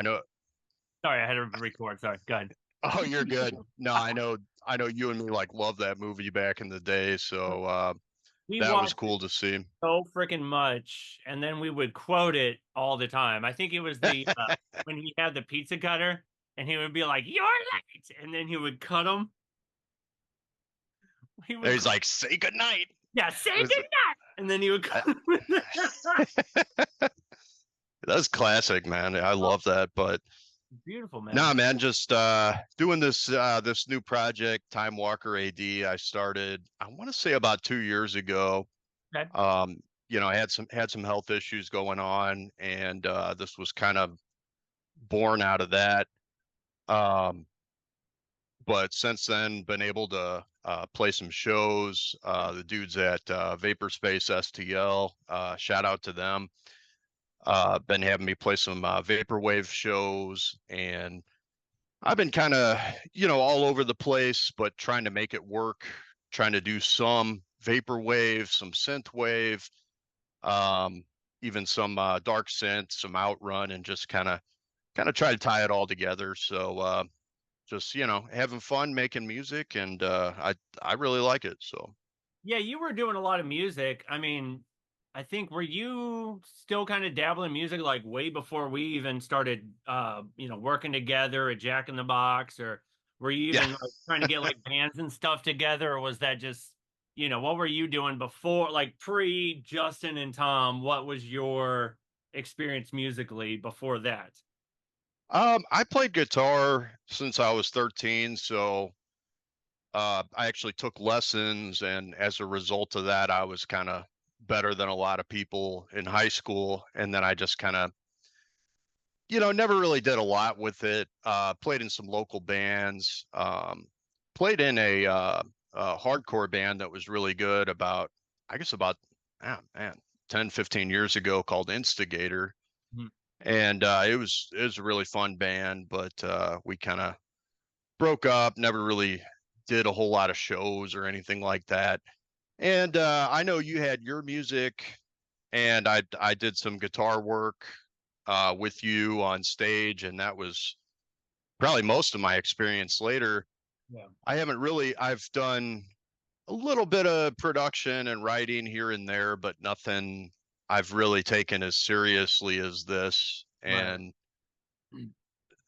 I know. Sorry, I had to record. Sorry, go ahead. Oh, you're good. No, I know you and me like love that movie back in the day. So We that was watched cool to see. so freaking much, and then we would quote it all the time. I think it was the when he had the pizza cutter, and he would be like, "You're late," and then he would cut them. He And would, he's like, "Say goodnight." yeah, say It was, goodnight, and then he would I, cut 'em. that's classic, man. I Oh, love that. But beautiful, man. nah, man, just doing this new project, Timewalker AD. I started, I want to say about 2 years ago. Okay. Um, I had some health issues going on, and this was kind of born out of that. Um, but since then, been able to play some shows. The dudes at Vapor Space STL, shout out to them. Been having me play some vaporwave shows, and I've been kind of, all over the place, but trying to make it work. Trying to do some vaporwave, some synthwave, um, even some dark synth, some outrun, and just kind of try to tie it all together. So just having fun making music, and I really like it. So Yeah, you were doing a lot of music. I mean, I think were you still kind of dabbling in music like way before we even started working together at Jack in the Box, or were you yeah. even like trying to get like bands and stuff together, or was that just, what were you doing before, like pre Justin and Tom? What was your experience musically before that? I played guitar since I was 13, so I actually took lessons, and as a result of that, I was kind of better than a lot of people in high school. And then I just kind of, never really did a lot with it. Played in some local bands, played in a hardcore band that was really good about, I guess about, man, 10, 15 years ago, called Instigator. Mhm. And it was a really fun band, but we kind of broke up, never really did a whole lot of shows or anything like that. And I know you had your music, and I did some guitar work with you on stage, and that was probably most of my experience later. Yeah. I've done a little bit of production and writing here and there, but nothing I've really taken as seriously as this. Right. And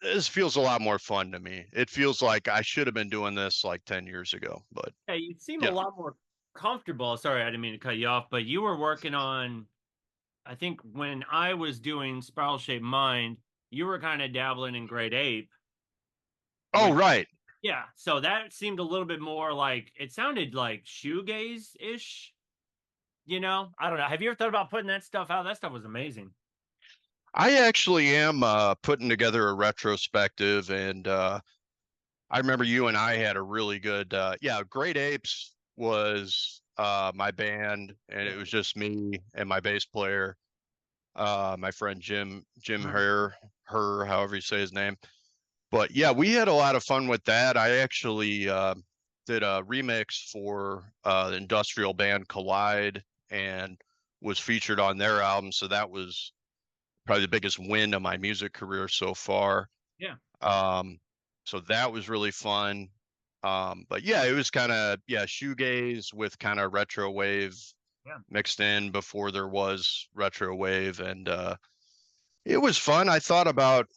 this feels a lot more fun to me. It feels like I should have been doing this like 10 years ago, but Yeah, you seem a you know. lot more comfortable. Sorry, I didn't mean to cut you off, but you were working on, I think when I was doing Spiral Shaped Mind, you were kind of dabbling in Great Ape, Oh, which, right. yeah, so that seemed a little bit more like it sounded like shoegaze-ish, I don't know. Have you ever thought about putting that stuff out? That stuff was amazing. I actually am putting together a retrospective, and I remember you and I had a really good, yeah, Great Apes was my band, and it Yeah. was just me and my bass player, my friend Jim Mhm. however you say his name. But yeah, we had a lot of fun with that. I actually did a remix for the industrial band Collide, and was featured on their album. So that was probably the biggest win of my music career so far. Yeah. Um, so that was really fun. But yeah, it was kind of, yeah, shoegaze with kind of retro wave Yeah. mixed in before there was retro wave, and it was fun. I thought about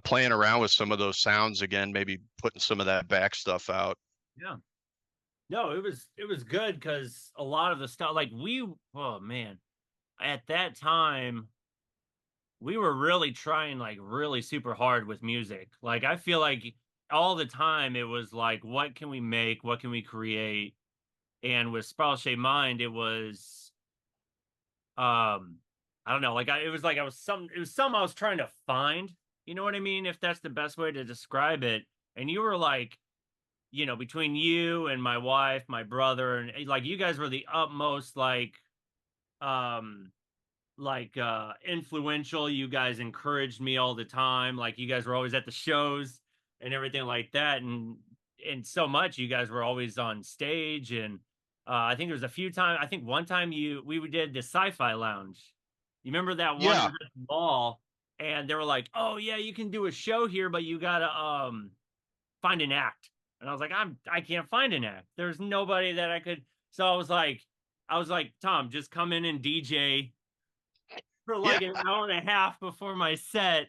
playing around with some of those sounds again, maybe putting some of that back stuff out. Yeah. No, it was good because a lot of the stuff like oh man, at that time we were really trying like really super hard with music. Like I feel like all the time it was like, what can we make? What can we create? And with Spiral Shaped Mind, it was I don't know, like it was like it was some I was trying to find, you know what I mean? If that's the best way to describe it. And you were like, between you and my wife, my brother, and like you guys were the utmost um influential. You guys encouraged me all the time. Like you guys were always at the shows and everything like that. And so much you guys were always on stage. And I think there was a few times, I think one time we did the sci-fi lounge. You remember that one? It Yeah, was at the mall. and they were like, "Oh yeah, you can do a show here, but you gotta find an act." And I was like, I can't find an act. There's nobody that I could. So I was like, Tom, just come in and DJ for Yeah. like an hour and a half before my set.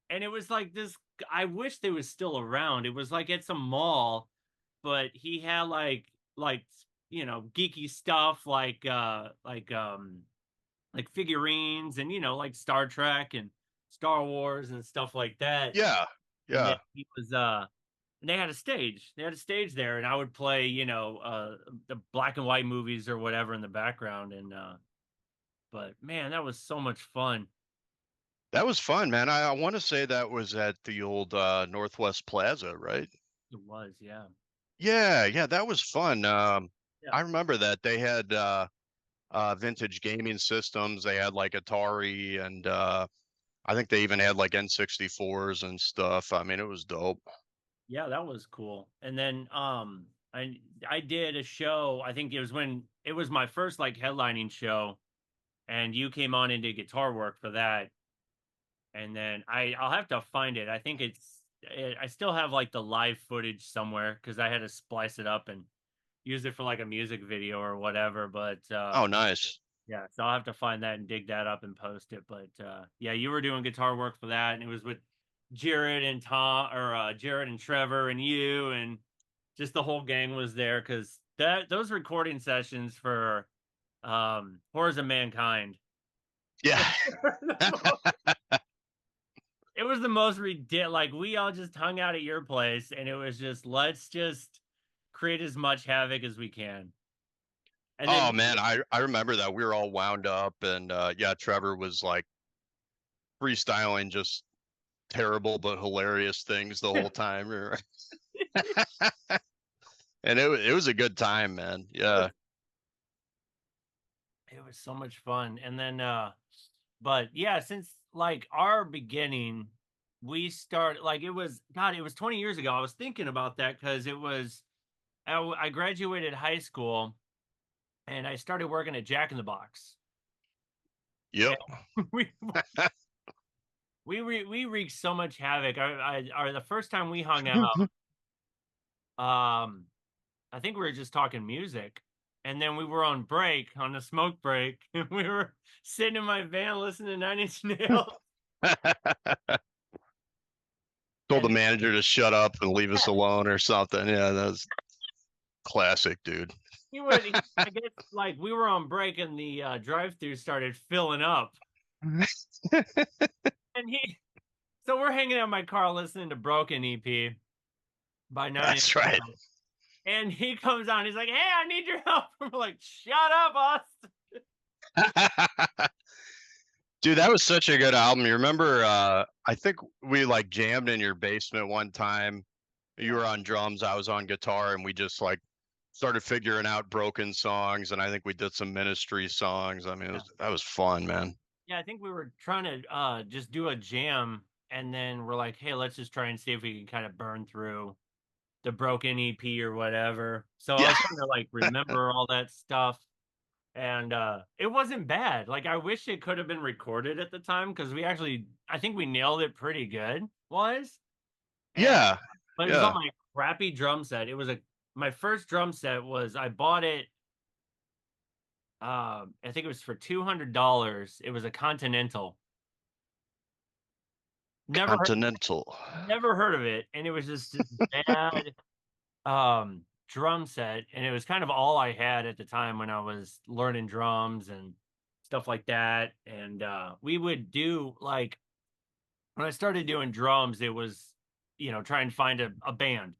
And it was like this. I wish they was still around. It was like at some mall, but he had like geeky stuff like figurines and like Star Trek and Star Wars and stuff like that. Yeah. And then Yeah. he was and they had a stage. They had a stage there, and I would play, the black and white movies or whatever in the background. And but man, that was so much fun. That was fun, man. I want to say that was at the old Northwest Plaza, right? It was, yeah. Yeah, yeah, that was fun. Yeah. I remember that they had vintage gaming systems. They had like Atari and I think they even had like N64s and stuff. I mean, it was dope. Yeah, that was cool. And then I did a show, I think it was when it was my first like headlining show, and you came on and did guitar work for that. And then I'll have to find it. I think I still have like the live footage somewhere because I had to splice it up and use it for like a music video or whatever. But Oh, nice. yeah, so I'll have to find that and dig that up and post it. But yeah, you were doing guitar work for that, and it was with Jared and Tom, or Jared and Trevor and you, and just the whole gang was there because those recording sessions for Horrors of Mankind. Yeah. It was the most ridiculous. Like we all just hung out at your place, and it was just let's just create as much havoc as we can. And Oh then man, I remember that we were all wound up and yeah, Trevor was like freestyling just terrible but hilarious things the whole time. And it was a good time, man. Yeah. it was so much fun. And then but yeah, since like our beginning, we started like it was 20 years ago. I was thinking about that because I graduated high school and I started working at Jack in the Box. Yep. And we wreaked so much havoc. The first time we hung out, I think we were just talking music, and then we were on break, on the smoke break, and we were sitting in my van listening to Nine Inch Nails. Told the And manager to shut up and leave us alone or something. Yeah, that was classic, dude. I guess, like we were on break, and the drive-through started filling up, and so we're hanging out in my car listening to Broken EP by Nine Inch That's right. Nails. And he comes on, he's like, "Hey, I need your help." We're like, "Shut up, us." Dude, that was such a good album. You remember I think we like jammed in your basement one time. You were on drums, I was on guitar, and we just like started figuring out broken songs, and I think we did some Ministry songs. I mean, that was fun, man. Yeah, I think we were trying to just do a jam, and then we're like, "Hey, let's just try and see if we can kind of burn through the Broken EP or whatever." So I Yeah. was trying to like remember all that stuff, and it wasn't bad. Like I wish it could have been recorded at the time because I think we nailed it pretty good. Was and Yeah. But it was on Yeah. my crappy drum set. It was my first drum set was I bought it. I think it was for $200. It was a Continental. Never Continental. never heard of it, and it was just this bad drum set, and it was kind of all I had at the time when I was learning drums and stuff like that. And we would do like when I started doing drums, it was try and find a band.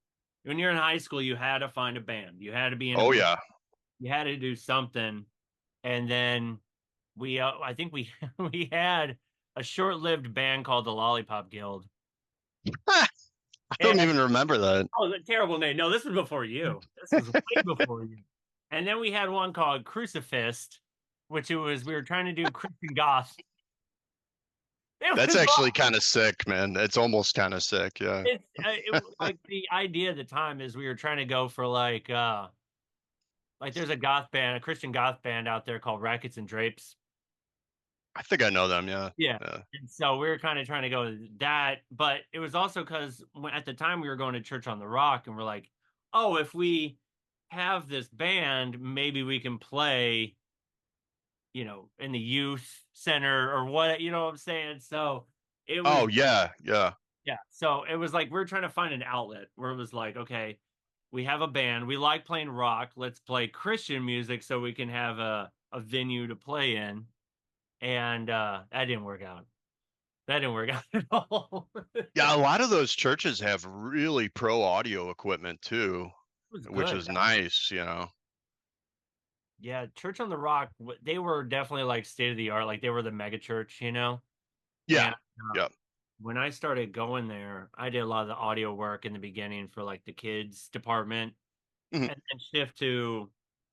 When you're in high school, you had to find a band. You had to be in a Oh band. yeah. You had to do something. And then I think we we had a short-lived band called the Lollipop Guild. I don't And even remember that. oh, the terrible name. No, this was before you. This was way before you. And then we had one called Crucifist, which we were trying to do Christian goth. That's Was actually kind of sick, man. It's almost kind of sick. Yeah. it was like the idea at the time is we were trying to go for like there's a goth band, a Christian goth band out there called Rackets and Drapes. I think I know them. Yeah. Yeah. Yeah. And so we were kind of trying to go with that, but it was also because at the time we were going to church on the rock and we're like, oh, if we have this band, maybe we can play, in the youth center or what, you know what I'm saying? So it Oh was, yeah. Yeah. yeah. So it was like we're trying to find an outlet where it was like, okay, we have a band, we like playing rock, let's play Christian music so we can have a venue to play in. And that didn't work out. That didn't work out at all. It Yeah. A lot of those churches have really pro audio equipment too, was which good. is nice. You know. Yeah, Church on the Rock, they were definitely like state of the art. Like they were the mega church, Yeah. And Yeah. when I started going there, I did a lot of the audio work in the beginning for like the kids department Mhm. and then shift to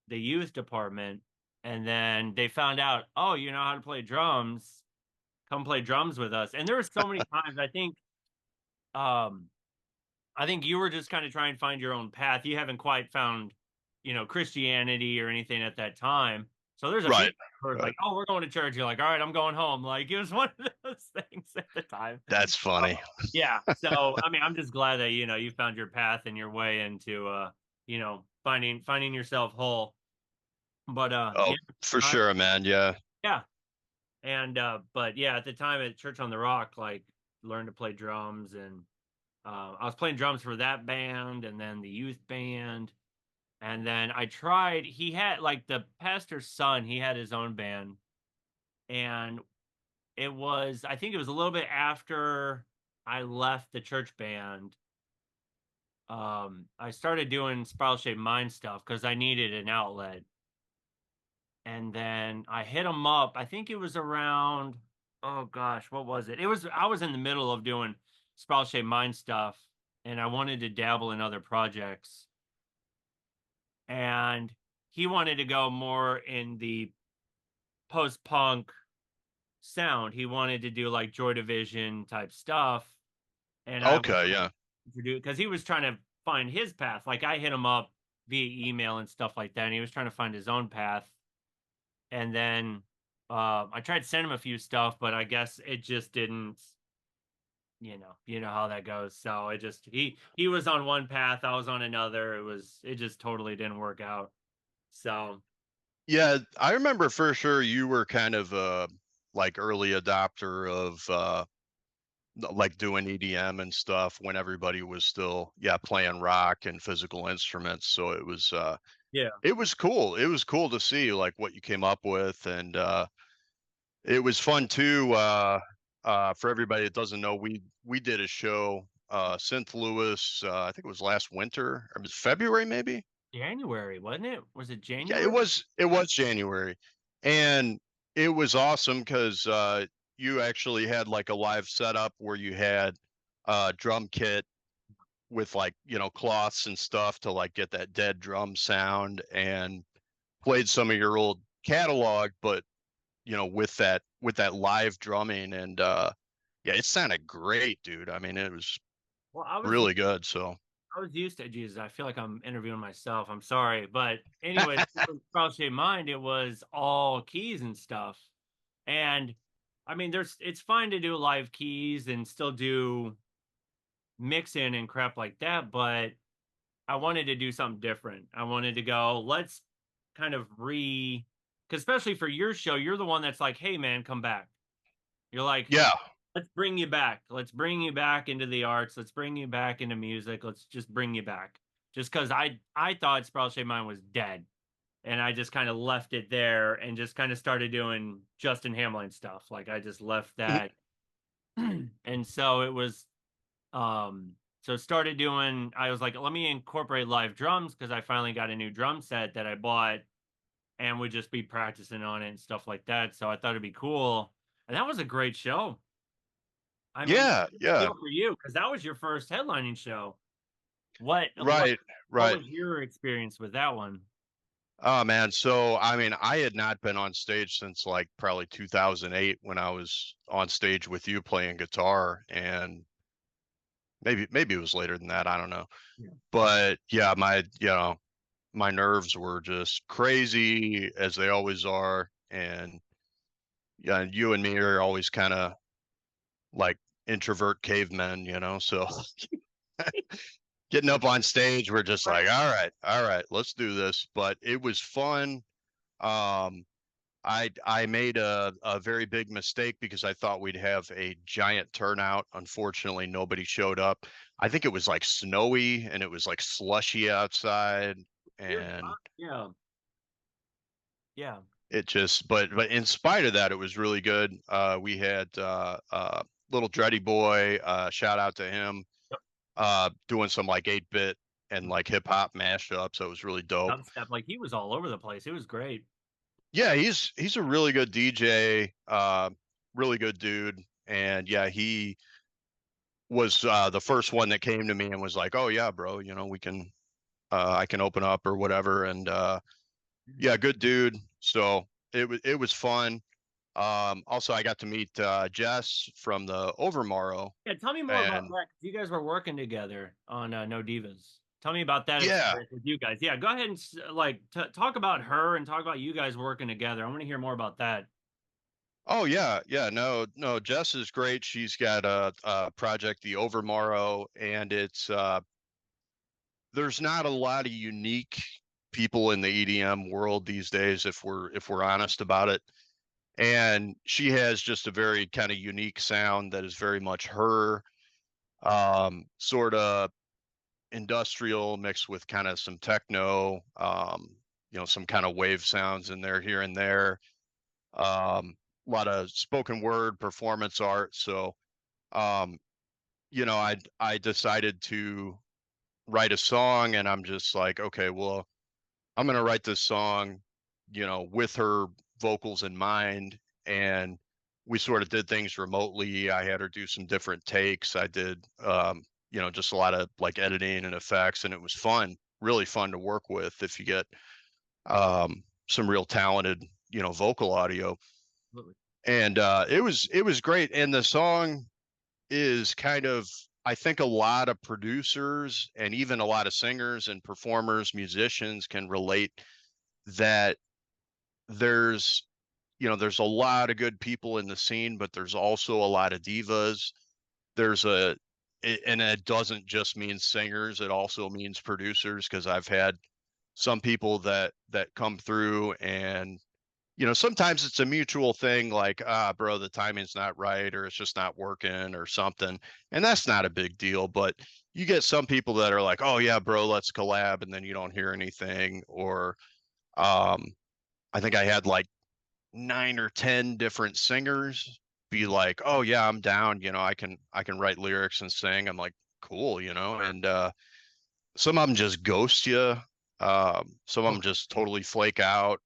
the youth department. And then they found out, oh, you know how to play drums. Come play drums with us. And there were so many times um I think you were just kind of trying to find your own path. You haven't quite found, Christianity or anything at that time. So there's a few Right. times where it's Right. like, oh, we're going to church. You're like, all right, I'm going home. Like it was one of those things at the time. That's funny. Yeah. So I mean, I'm just glad that you found your path and your way into finding yourself whole. But Oh, yeah, for I, sure, man. Yeah. yeah. And but yeah, at the time at Church on the Rock, like learned to play drums and I was playing drums for that band and then the youth band. And then he had like the pastor's son, he had his own band. And I think it was a little bit after I left the church band. I started doing Spiral Shaped Mind stuff because I needed an outlet. And then I hit him up. I think it was around, oh gosh, what was it? I was in the middle of doing Spiral Shaped Mind stuff and I wanted to dabble in other projects. And he wanted to go more in the post-punk sound. He wanted to do like Joy Division type stuff, and I was Okay. Yeah. to do because he was trying to find his path. Like I hit him up via email and stuff like that, and he was trying to find his own path. And then I tried to send him a few stuff, but I guess it just didn't. You know how that goes. So it just he was on one path, I was on another. It just totally didn't work out. So Yeah. I remember for sure you were kind of a like early adopter of like doing EDM and stuff when everybody was still playing rock and physical instruments. So yeah, it was cool. It was cool to see like what you came up with, and it was fun too. For everybody that doesn't know, we did a show, Synth Lewis. I think it was last winter, or it was February maybe. January, wasn't it? Was it Yeah, it January? was. It was January, and it was awesome because you actually had like a live setup where you had drum kit with like cloths and stuff to like get that dead drum sound, and played some of your old catalog, but with that live drumming, and yeah, it sounded great, dude. I mean, it was Well, really good. So I was used to Jesus. I feel like I'm interviewing myself. I'm sorry, but anyways, Cross Shaped Mind, it was all keys and stuff, and I mean, it's fine to do live keys and still do mixing and crap like that, but I wanted to do something different. I wanted to go, let's kind of because especially for your show, you're the one that's like, hey man, come back. You're like, yeah. let's bring you back. Let's bring you back into the arts. Let's bring you back into music. Let's just bring you back. Just because I thought Sprout Shaped Mind was dead. And I just kind of left it there and just kind of started doing Justin Hamlin stuff. Like I just left that. And so it was so started doing I was like, let me incorporate live drums because I finally got a new drum set that I bought and would just be practicing on it and stuff like that. So I thought it'd be cool. And that was a great show. I mean, Yeah, yeah. feel for you because that was your first headlining show. What Right, what right. was your experience with that one? Oh man, so I mean, I had not been on stage since like probably 2008 when I was on stage with you playing guitar, and maybe it was later than that, I don't know. Yeah. But yeah, my nerves were just crazy as they always are, and Yeah, you and me are always kind of like introvert cavemen, so getting up on stage, we're just like, Right. all right, let's do this. But it was fun. Um, I made a very big mistake because I thought we'd have a giant turnout. Unfortunately, nobody showed up. I think it was like snowy and it was like slushy outside, You're and yeah. Yeah. it just but in spite of that, it was really good. We had little Dreddy Boy, shout out to him, Yep. doing some like 8-bit and like hip hop mashup, so it was really dope. Dubstep, like he was all over the place. It was great. Yeah, he's a really good DJ, really good dude, and yeah, he was the first one that came to me and was like, "Oh yeah, bro, we can I can open up or whatever." And Mhm. yeah, good dude. So it was fun. Also, I got to meet Jess from the Overmorrow, Yeah, tell me more about and that. 'Cause you guys were working together on No Divas. Tell me about that yeah, experience with you guys. Yeah, go ahead and like talk about her and talk about you guys working together. I want to hear more about that. oh yeah, yeah, no, no, Jess is great. She's got a project, the Overmorrow, and it's there's not a lot of unique people in the EDM world these days, if we're honest about it. And she has just a very kind of unique sound that is very much her, sort of industrial mixed with kind of some techno, some kind of wave sounds in there here and there. A lot of spoken word performance art. So, um, I decided to write a song, and I'm just like, okay, well, I'm gonna write this song, with her vocals in mind. And we sort of did things remotely. I had her do some different takes. I did, just a lot of like editing and effects, and it was fun, really fun to work with if you get some real talented, vocal audio. Absolutely. And it was great. And the song is kind of, I think a lot of producers and even a lot of singers and performers, musicians can relate that there's there's a lot of good people in the scene, but there's also a lot of divas. There's and it doesn't just mean singers, it also means producers, because I've had some people that come through, and sometimes it's a mutual thing, like, bro, the timing's not right, or it's just not working or something. And that's not a big deal. But you get some people that are like, oh yeah, bro, let's collab, and then you don't hear anything. Or um I think I had like 9 or 10 different singers be like, "Oh yeah, I'm down. I can write lyrics and sing." I'm like, "Cool," and some of them just ghost you. Some of them Oh, just totally flake out,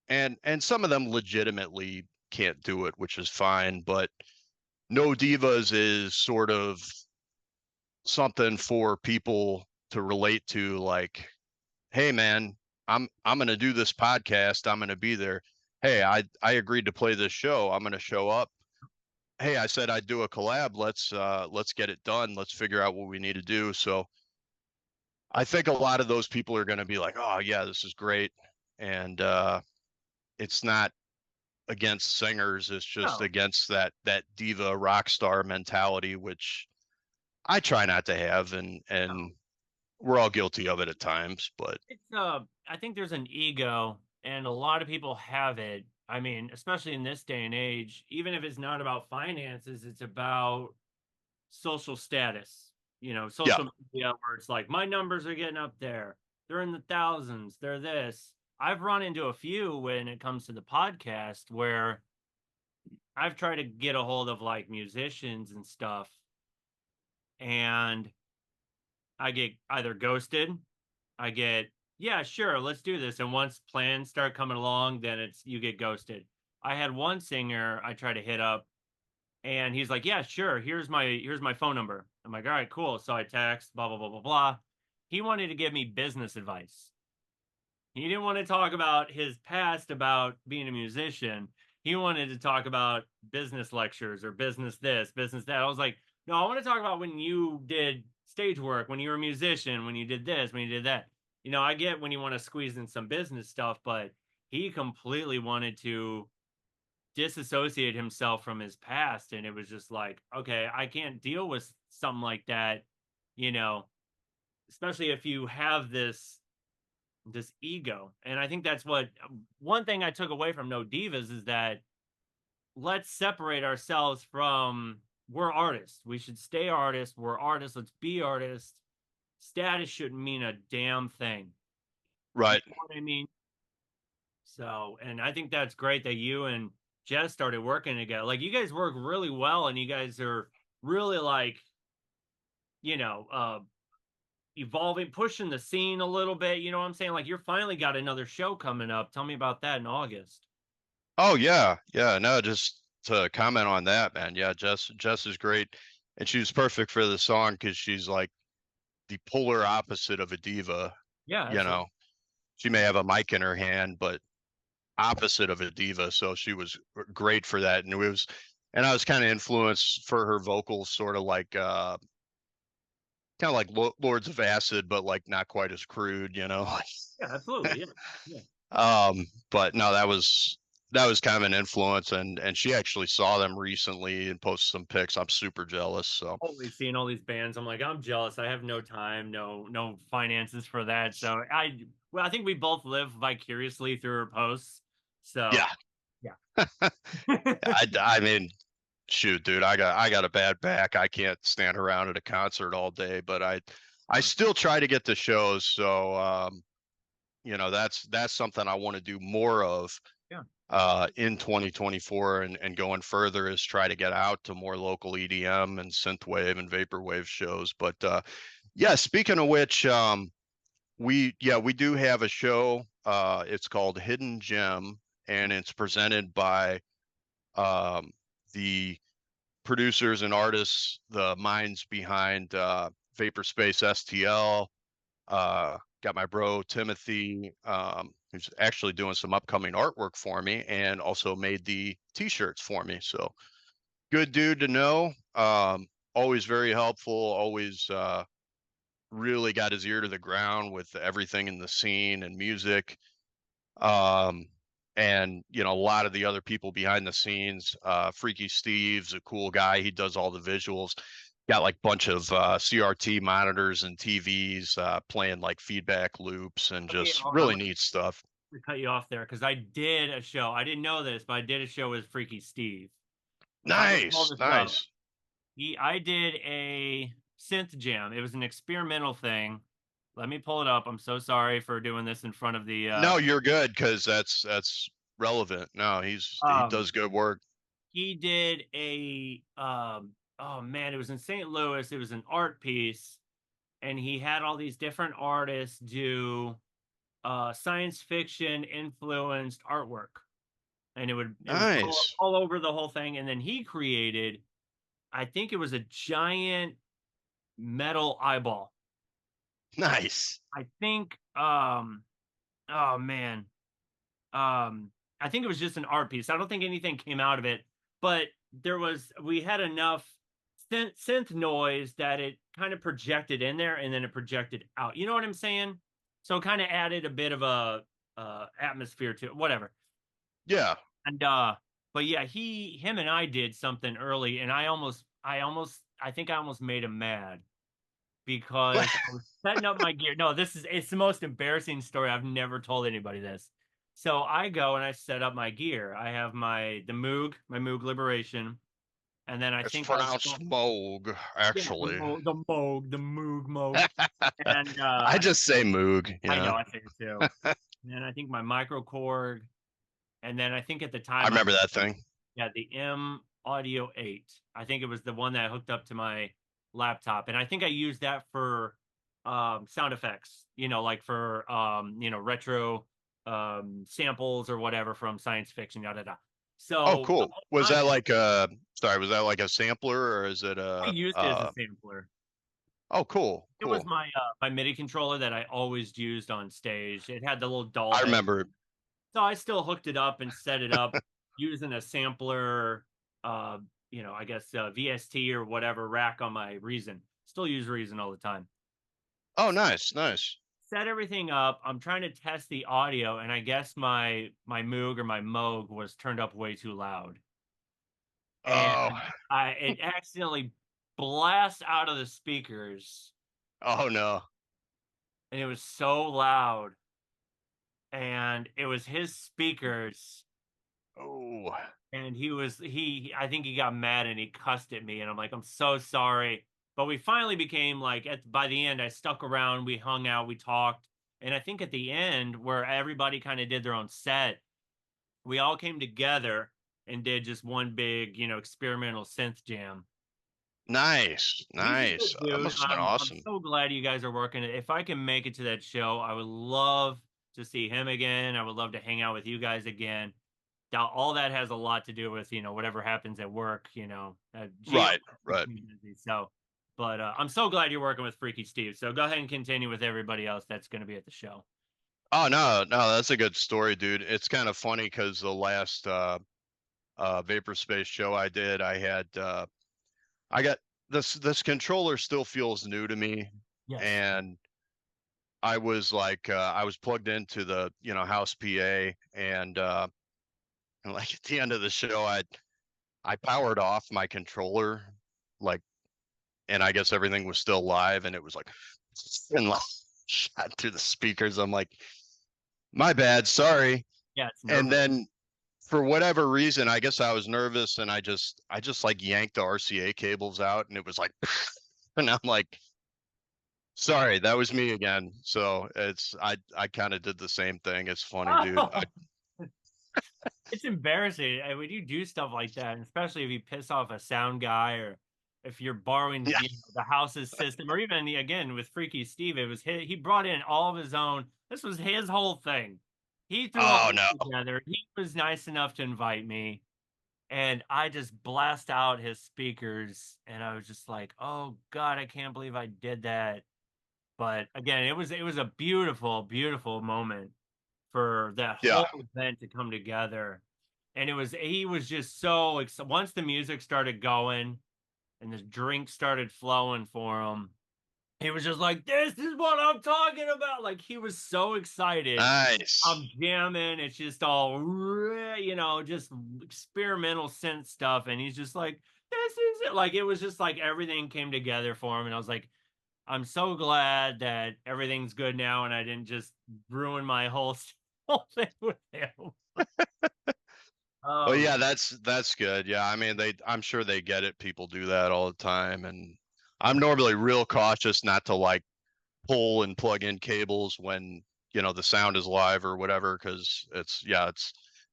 and some of them legitimately can't do it, which is fine. But No Divas is sort of something for people to relate to, like, hey man, I'm gonna do this podcast. I'm gonna be there. Hey, I agreed to play this show. I'm gonna show up. Hey, I said I'd do a collab. Let's get it done. Let's figure out what we need to do. So I think a lot of those people are gonna be like, oh yeah, this is great. And it's not against singers, it's just no, against that diva rock star mentality, which I try not to have, and no. we're all guilty of it at times. But It's I think there's an ego and a lot of people have it. I mean, especially in this day and age, even if it's not about finances, it's about social status. yeah, Social media where it's like my numbers are getting up there. They're in the thousands. They're this. I've run into a few when it comes to the podcast where I've tried to get a hold of like musicians and stuff, and I get either ghosted, I get, yeah, sure, let's do this. And once plans start coming along, then it's you get ghosted. I had one singer I tried to hit up and he's like, yeah, sure, here's my phone number. I'm like, all right, cool. So I text, blah, blah, blah, blah, blah. He wanted to give me business advice. He didn't want to talk about his past about being a musician. He wanted to talk about business lectures or business this, business that. I was like, no, I want to talk about when you did stage work, when you were a musician, when you did this, when you did that. I get when you want to squeeze in some business stuff, but he completely wanted to disassociate himself from his past, and it was just like, okay, I can't deal with something like that, you know, especially if you have this ego. And I think that's what one thing I took away from No Divas is that let's separate ourselves from we're artists. We should stay artists. We're artists. Let's be artists. Status shouldn't mean a damn thing. You Right. know what I mean? So, and I think that's great that you and Jess started working together. Like you guys work really well and you guys are really like, you know, evolving, pushing the scene a little bit. You know what I'm saying? Like you're finally got another show coming up. Tell me about that in August. Oh yeah, yeah. No, just to comment on that, man. Yeah, Jess is great, and she was perfect for the song because she's like the polar opposite of a diva. Yeah, You absolutely. know, she may have a mic in her hand, but opposite of a diva. So she was great for that, and it was, and I was kind of influenced for her vocals, sort of like kind of like Lords of Acid, but like not quite as crude. You know. Yeah, absolutely. Yeah. Yeah. But no, that was kind of an influence, and she actually saw them recently and posted some pics. I'm super jealous. So Always seeing all these bands. I'm like, I'm jealous. I have no time, no finances for that. So well, I think we both live vicariously through her posts. So yeah, yeah. I mean, shoot, dude, I got a bad back. I can't stand around at a concert all day, but I still try to get to shows. So that's something I want to do more of Yeah. in 2024 and going further is try to get out to more local EDM and synthwave and vaporwave shows. But yeah, speaking of which, we do have a show. It's called Hidden Gem, and it's presented by um, the producers and artists, the minds behind Vapor Space STL. Got my bro Timothy, who's actually doing some upcoming artwork for me, and also made the T-shirts for me. So good dude to know. Always very helpful. Always really got his ear to the ground with everything in the scene and music. Um, and a lot of the other people behind the scenes. Freaky Steve's a cool guy. He does all the visuals. Got like bunch of CRT monitors and TVs playing like feedback loops and Okay, just I'm really neat stuff. gonna cut you off there because I did a show. I didn't know this, but I did a show with Freaky Steve. If I can pull Nice, this up, nice. I did a synth jam. It was an experimental thing. Let me pull it up. I'm so sorry for doing this in front of the No, you're good because that's relevant. No, he um does good work. he did a oh man, it was in St. Louis. It was an art piece and he had all these different artists do science fiction influenced artwork. And it was Nice, all over the whole thing and then he created I think it was a giant metal eyeball. nice. I think oh man. Um, I think it was just an art piece. I don't think anything came out of it, but we had enough synth noise that it kind of projected in there and then it projected out. You know what I'm saying? So it kind of added a bit of a atmosphere to it, whatever. Yeah. And but yeah, him and I did something early and I think I almost made him mad because I was setting up my gear. No, it's the most embarrassing story. I've never told anybody this. So I go and I set up my gear. I have my Moog Liberation, and then I It's think I was pronounced Moog, yeah, actually. the Moog Moog, and I just say Moog, I know I say it too. And then I think my microKORG, and then I think at the I time I remember that thing. yeah, the M Audio 8. I think it was the one that I hooked up to my laptop. And I think I used that for sound effects, like for retro samples or whatever from science fiction, yada yada. Oh, So the cool. whole Was time that like a sorry, was that like a sampler or is it I a used it as a sampler. oh cool, It was cool. my MIDI controller that I always used on stage. It had the little doll I head. remember. So I still hooked it up and set it up using a sampler, uh, I guess VST or whatever rack on my Reason. Still use Reason all the time. Oh, nice, nice. set everything up. I'm trying to test the audio, and I guess my Moog or my Moog was turned up way too loud, and Oh, it accidentally blasts out of the speakers, oh no. and it was so loud, and it was his speakers, Oh, and he I think he got mad and he cussed at me, and I'm like, I'm so sorry. But we finally became like by the end, I stuck around, we hung out, we talked, and I think at the end where everybody kind of did their own set, we all came together and did just one big, experimental synth jam. nice, He's a nice. good That dude. must have been I'm awesome. so glad you guys are working it. If I can make it to that show, I would love to see him again. I would love to hang out with you guys again. Now, all that has a lot to do with, whatever happens at work, Geo Right, right. keeps me busy. So, but I'm so glad you're working with Freaky Steve. So go ahead and continue with everybody else that's going to be at the show. Oh no, no, that's a good story, dude. It's kind of funny because the last Vapor Space show I did, I got this controller still feels new to me, Yes. and I was like I was plugged into the house PA, and like at the end of the show I powered off my controller, like, and I guess everything was still live, and it was like and like shot through the speakers. I'm like, my bad, sorry. Yeah, it's And nerve. then for whatever reason, I guess I was nervous, and I just like yanked the RCA cables out, and it was like, and I'm like, sorry, that was me again. So I kind of did the same thing. It's funny, dude. It's embarrassing when you do stuff like that, and especially if you piss off a sound guy or if you're borrowing Yeah. the house's system, or even again with Freaky Steve, it was he brought in all of his own. This was his whole thing. He threw all Oh this no. together. He was nice enough to invite me, and I just blast out his speakers, and I was just like, "Oh God, I can't believe I did that." But again, it was a beautiful, beautiful moment for that Yeah. whole event to come together. And he was just so once the music started going and the drink started flowing for him, he was just like, "This is what I'm talking about." Like he was so excited. Nice. I'm jamming. It's just all, just experimental synth stuff. And he's just like, "This is it." Like it was just like everything came together for him. And I was like, I'm so glad that everything's good now and I didn't just ruin my whole, whole thing with him. Well, Oh, yeah, that's good. Yeah, I mean, I'm sure they get it. People do that all the time, and I'm normally real cautious not to like pull and plug in cables when the sound is live or whatever, because it's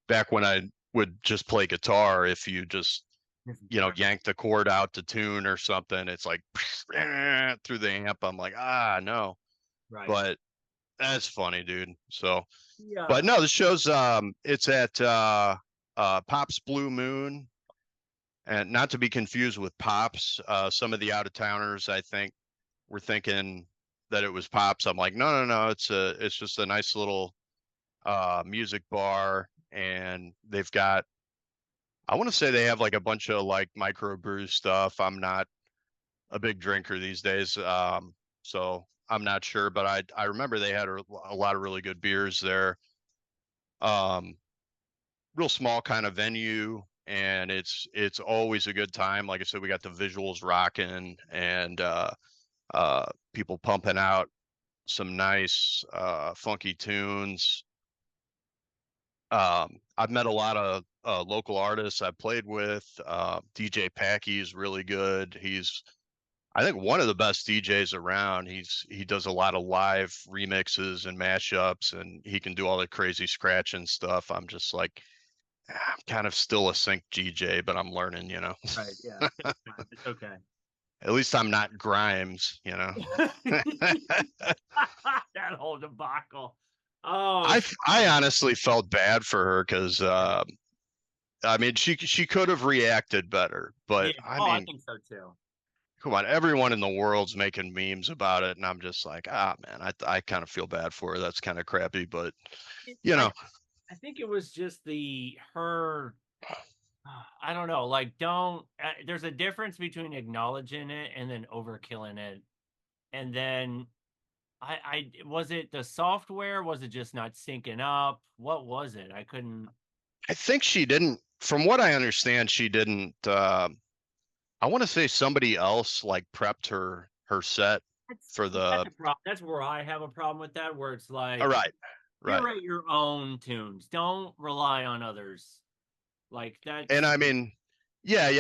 back when I would just play guitar. If you just yank the cord out to tune or something, it's like through the amp. I'm like, no, right. but that's funny, dude. So, but Yeah. no, the show's it's at Pop's Blue Moon, and not to be confused with Pops. Some of the out of towners, I think, were thinking that it was Pops. I'm like, no, no, no. It's just a nice little music bar, and they've got. I want to say they have like a bunch of like microbrew stuff. I'm not a big drinker these days, so I'm not sure. But I remember they had a lot of really good beers there. Um, Real small kind of venue, and it's always a good time. Like I said, we got the visuals rocking, and people pumping out some nice funky tunes. I've met a lot of local artists I've played with. DJ Packy is really good. He's, I think, one of the best DJs around. He does a lot of live remixes and mashups, and he can do all the crazy scratching stuff. I'm just like, I'm kind of still a sync DJ, but I'm learning. Right. Yeah. It takes time. It's okay. At least I'm not Grimes. That whole debacle. Oh, I honestly felt bad for her because I mean she could have reacted better, yeah. but I Oh, I mean, think so too. come on, everyone in the world's making memes about it, and I'm just like, man, I kind of feel bad for her. That's kind of crappy, but It, you know, I think it was just her. I don't know. Like, don't. There's a difference between acknowledging it and then overkilling it, and then I was it the software? Was it just not syncing up? What was it? I couldn't. I think she didn't, from what I understand, she didn't, I want to say somebody else like prepped her set for That's the, a problem. That's where I have a problem with that, where it's all like right, right. curate your own tunes. Don't rely on others. Like And that's I mean, yeah,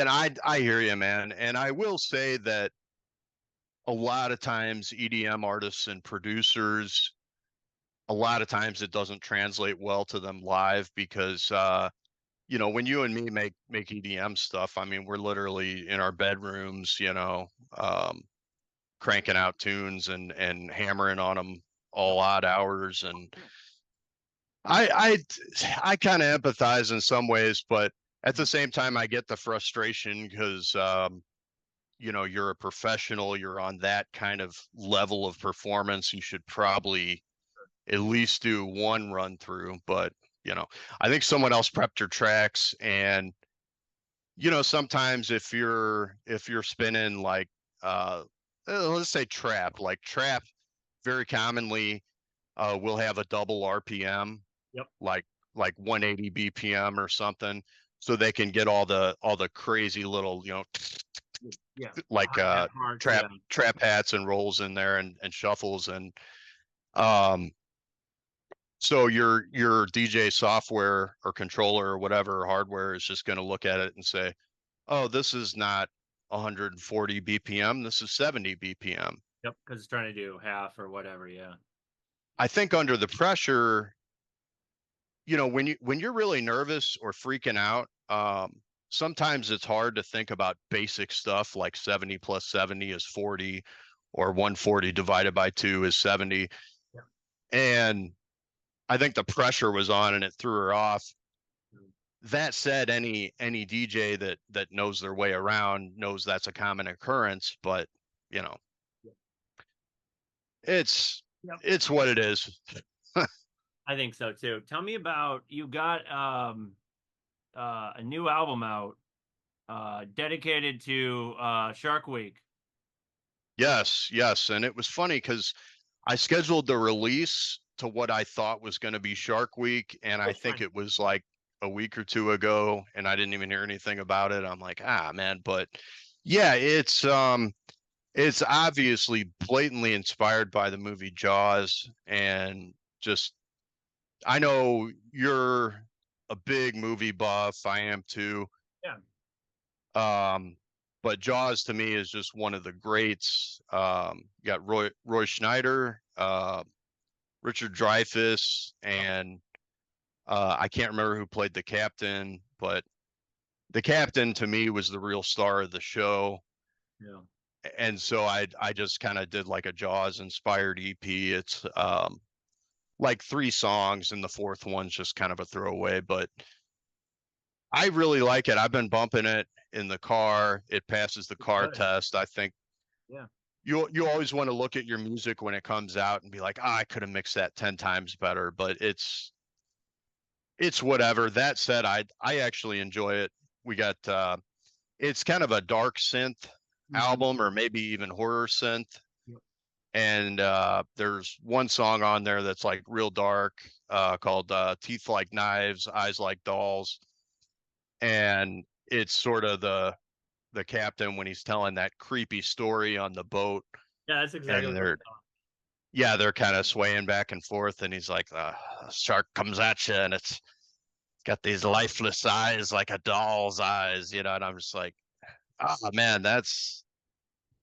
I hear you, man. And I will say that a lot of times EDM artists and producers, a lot of times it doesn't translate well to them live because when you and me make EDM stuff, I mean, we're literally in our bedrooms, cranking out tunes and hammering on them yep. all odd hours. And I I kind of empathize in some ways, but at the same time I get the frustration because you're a professional, you're on that kind of level of performance, you should probably at least do one run through. But I think someone else prepped your tracks. And sometimes if you're spinning like uh let's say trap very commonly will have a double RPM, Yep. like 180 BPM or something, so they can get all the crazy little Yeah. like Hi-hat parts. Yeah. trap hats and rolls in there and shuffles. And um so your DJ software or controller or whatever hardware is just going to look at it and say, oh, this is not 140 BPM, this is 70 BPM. Yep. Because it's trying to do half or whatever. Yeah. I think under the pressure, when you're really nervous or freaking out, sometimes it's hard to think about basic stuff like 70 plus 70 is 40, or 140 divided by 2 is 70. Yeah. And I think the pressure was on and it threw her off. Mm. That said, any DJ that knows their way around knows that's a common occurrence. But you know Yeah. it's Yep. it's what it is. I think so too. Tell me about you got a new album out dedicated to Shark Week. Yes, and it was funny because I scheduled the release to what I thought was going to be Shark Week, and I That's think fine. it was like a week or two ago, and I didn't even hear anything about it. I'm like, man. But yeah, it's obviously blatantly inspired by the movie Jaws. And just, I know you're a big movie buff, I am too. Yeah. um but Jaws to me is just one of the greats. You got Roy Schneider, Richard Dreyfuss, and I can't remember who played the captain, but the captain to me was the real star of the show. Yeah. And so I just kind of did like a Jaws inspired EP. It's like 3 songs, and the fourth one's just kind of a throwaway, but I really like it. I've been bumping it in the car. It passes the It's car good. test. I think Yeah. you always want to look at your music when it comes out and be like, I could have mixed that 10 times better, but it's whatever. That said, I actually enjoy it. We got it's kind of a dark synth Hmm. album, or maybe even horror synth. Yep. And there's one song on there that's like real dark, called Teeth Like Knives, Eyes Like Dolls. And it's sort of the captain when he's telling that creepy story on the boat, Yeah, that's exactly and what I they're thought. yeah, they're kind of swaying back and forth, and he's like, shark comes at you, and it's got these lifeless eyes like a doll's eyes, and I'm just like, man, this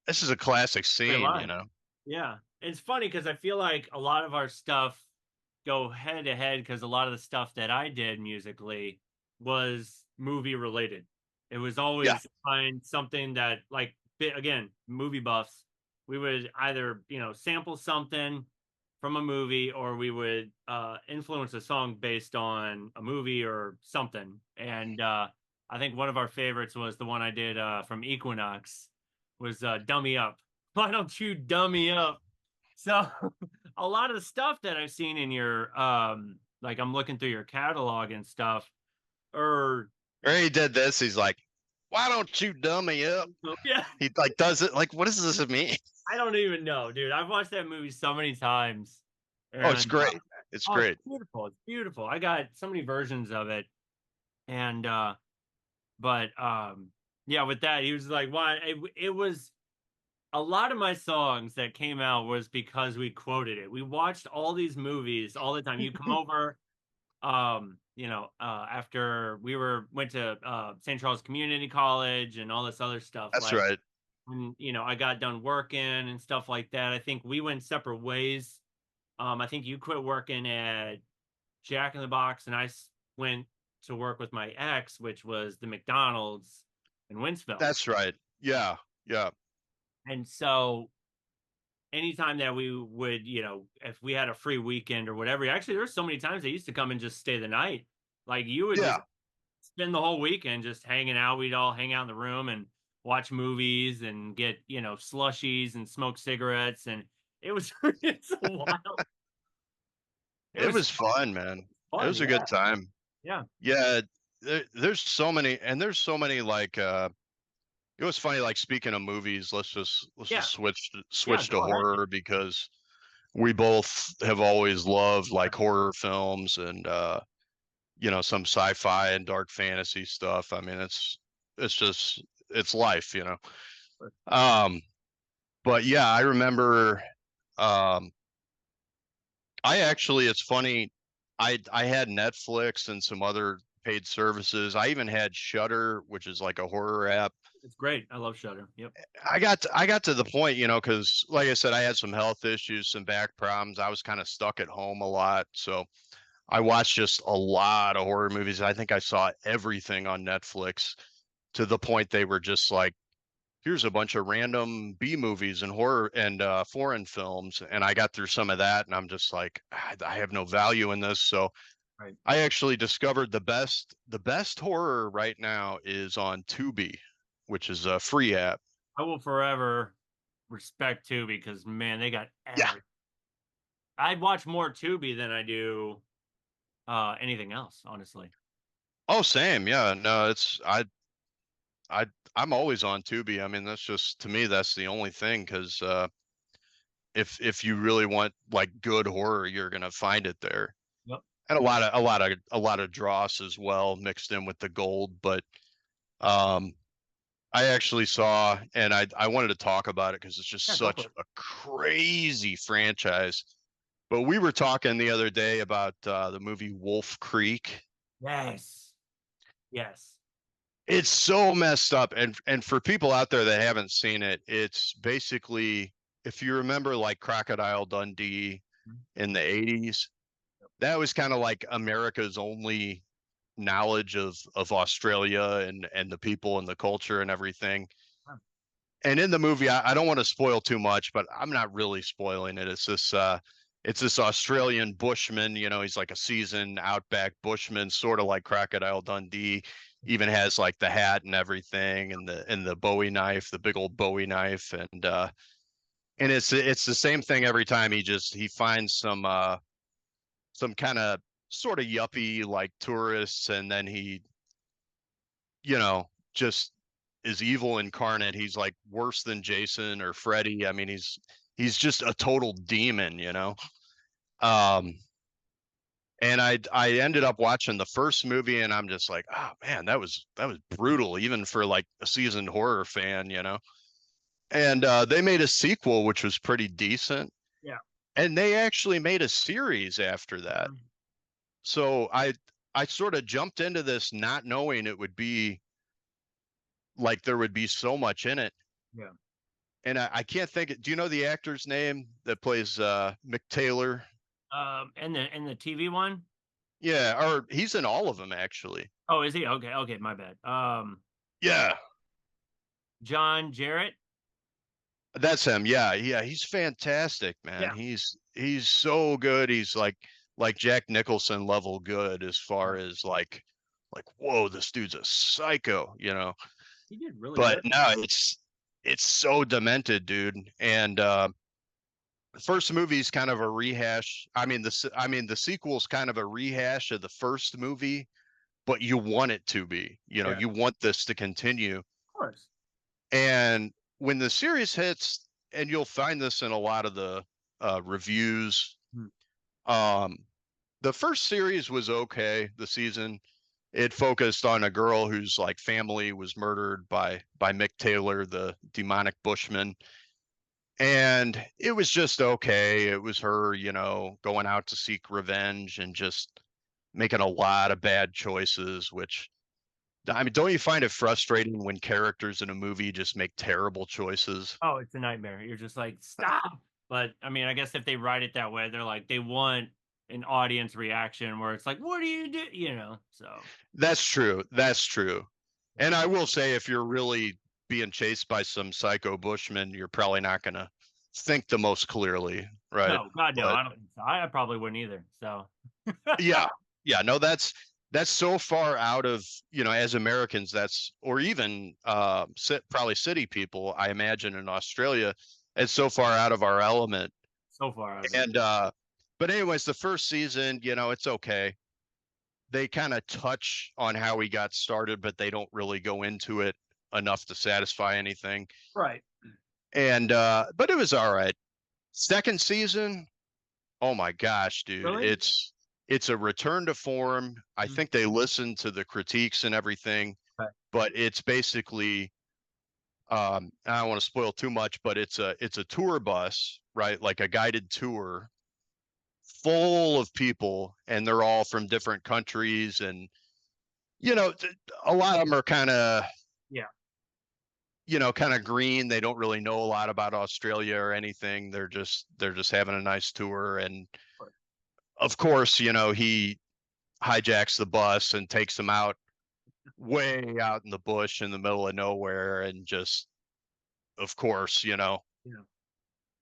is a classic Great scene, line. Yeah. It's funny because I feel like a lot of our stuff go head to head because a lot of the stuff that I did musically was movie related. It was Yeah, always find something that, like, again, movie buffs, we would either, sample something from a movie, or we would influence a song based on a movie or something. And I think one of our favorites was the one I did from Equinox, was Dummy Up. Why don't you dummy up? So a lot of the stuff that I've seen in your like, I'm looking through your catalog and stuff, or or he did this, he's like, why don't you dummy up? Yeah. He like does it like, what does this mean? I don't even know, dude. I've watched that movie so many times, Oh, it's and great. It's oh, it's great. beautiful. It's beautiful. I got so many versions of it, and but yeah, with that, he was like, "Why?" It was a lot of my songs that came out was because we quoted it. We watched all these movies all the time. You come over, after we went to St. Charles Community College and all this other stuff, That's like right. when I got done working and stuff like that. I think we went separate ways. I think you quit working at Jack in the Box, and went to work with my ex, which was the McDonald's in Winsville. That's right. Yeah. Yeah. And so anytime that we would, if we had a free weekend or whatever, actually there's so many times they used to come and just stay the night. Like you would just Yeah. spend the whole weekend just hanging out. We'd all hang out in the room and watch movies and get, slushies and smoke cigarettes. And it was it's a wild. It It was was fun, man. It fun. was a Yeah. good time. Yeah. Yeah. There's so many, and there's so many like it was funny, like speaking of movies, let's just Yeah. Yeah. switch to Go ahead. horror because we both have always loved like horror films and some sci-fi and dark fantasy stuff. I mean, it's just it's life, you know. Um, but yeah, I remember um I actually it's funny, I had Netflix and some other paid services. I even had Shudder, which is like a horror app. It's great. I love Shutter. Yep. I got to the point, because like I said, I had some health issues, some back problems. I was kind of stuck at home a lot, so I watched just a lot of horror movies. I think I saw everything on Netflix to the point they were just like, here's a bunch of random B movies and horror and foreign films. And I got through some of that, and I'm just like, I have no value in this. So Right. I actually discovered the best horror right now is on Tubi, which is a free app. I will forever respect Tubi because man, they got Yeah. every. I'd watch more Tubi than I do anything else, honestly. Oh, same. Yeah. No, I I'm always on Tubi. I mean, that's just to me, that's the only thing because if you really want like good horror, you're gonna find it there. Yep. And a lot of dross as well mixed in with the gold. But um, I actually saw, and I wanted to talk about it because it's just Yeah, go for such it. a crazy franchise. But we were talking the other day about the movie Wolf Creek. Yes. Yes. It's so messed up, and for people out there that haven't seen it, it's basically, if you remember like Crocodile Dundee Mhm. in the 80s, that was kind of like America's only knowledge of Australia and the people and the culture and everything. Huh. And in the movie, I don't want to spoil too much, but I'm not really spoiling it. It's this Australian bushman, he's like a seasoned outback bushman, sort of like Crocodile Dundee, even has like the hat and everything and the Bowie knife, the big old Bowie knife. And it's the same thing every time. He finds some kind of sort of yuppie like tourists, and then he just is evil incarnate. He's like worse than Jason or Freddy. I mean, he's just a total demon. Um, and I ended up watching the first movie, and I'm just like, oh man, that was brutal, even for like a seasoned horror fan. And they made a sequel, which was pretty decent, Yeah. and they actually made a series after that. Mhm. So I sort of jumped into this not knowing it would be like there would be so much in it. Yeah. And I can't think. Do you know the actor's name that plays Mick Taylor? And the TV one? Yeah, or he's in all of them actually. Oh, is he? Okay, okay, my bad. Yeah, John Jarrett? that's him. Yeah, yeah, he's fantastic, man. Yeah. He's so good. He's like Jack Nicholson level good as far as like whoa, this dude's a psycho. He did really But good. no, it's so demented, dude. And the first movie's kind of a rehash. I mean the sequel's kind of a rehash of the first movie, but you want it to be. You know, Yeah, you want this to continue. of course. And when the series hits, and you'll find this in a lot of the reviews, Hmm. um, the first series was okay. The season, it focused on a girl whose like family was murdered by Mick Taylor, the demonic bushman, and it was just okay. It was her, you know, going out to seek revenge and just making a lot of bad choices, which I mean, don't you find it frustrating when characters in a movie just make terrible choices? Oh, it's a nightmare. You're just like, stop. But I mean, I guess if they write it that way, they're like, they want an audience reaction where it's like, what do you do? You know, so That's true. That's true. And I will say, if you're really being chased by some psycho bushman, you're probably not going to think the most clearly, right? no, God, no, But I don't think so. I probably wouldn't either. So, yeah, yeah, no, that's so far out of, you know, as Americans, that's, or even probably city people, I imagine in Australia, it's so far out of our element. so far out of it. And but anyways, the first season, you know, it's okay. They kind of touch on how we got started, but they don't really go into it enough to satisfy anything. Right. And but it was all right. Second season, oh my gosh, dude, Really? it's a return to form. I Mm. think they listened to the critiques and everything, Right. but it's basically I don't want to spoil too much, but it's a tour bus, right? Like a guided tour full of people, and they're all from different countries, and you know, a lot of them are kind of, Yeah. you know, kind of green. They don't really know a lot about Australia or anything. They're just having a nice tour, and Right. of course, you know, he hijacks the bus and takes them out way out in the bush in the middle of nowhere, and just, of course, you know, Yeah.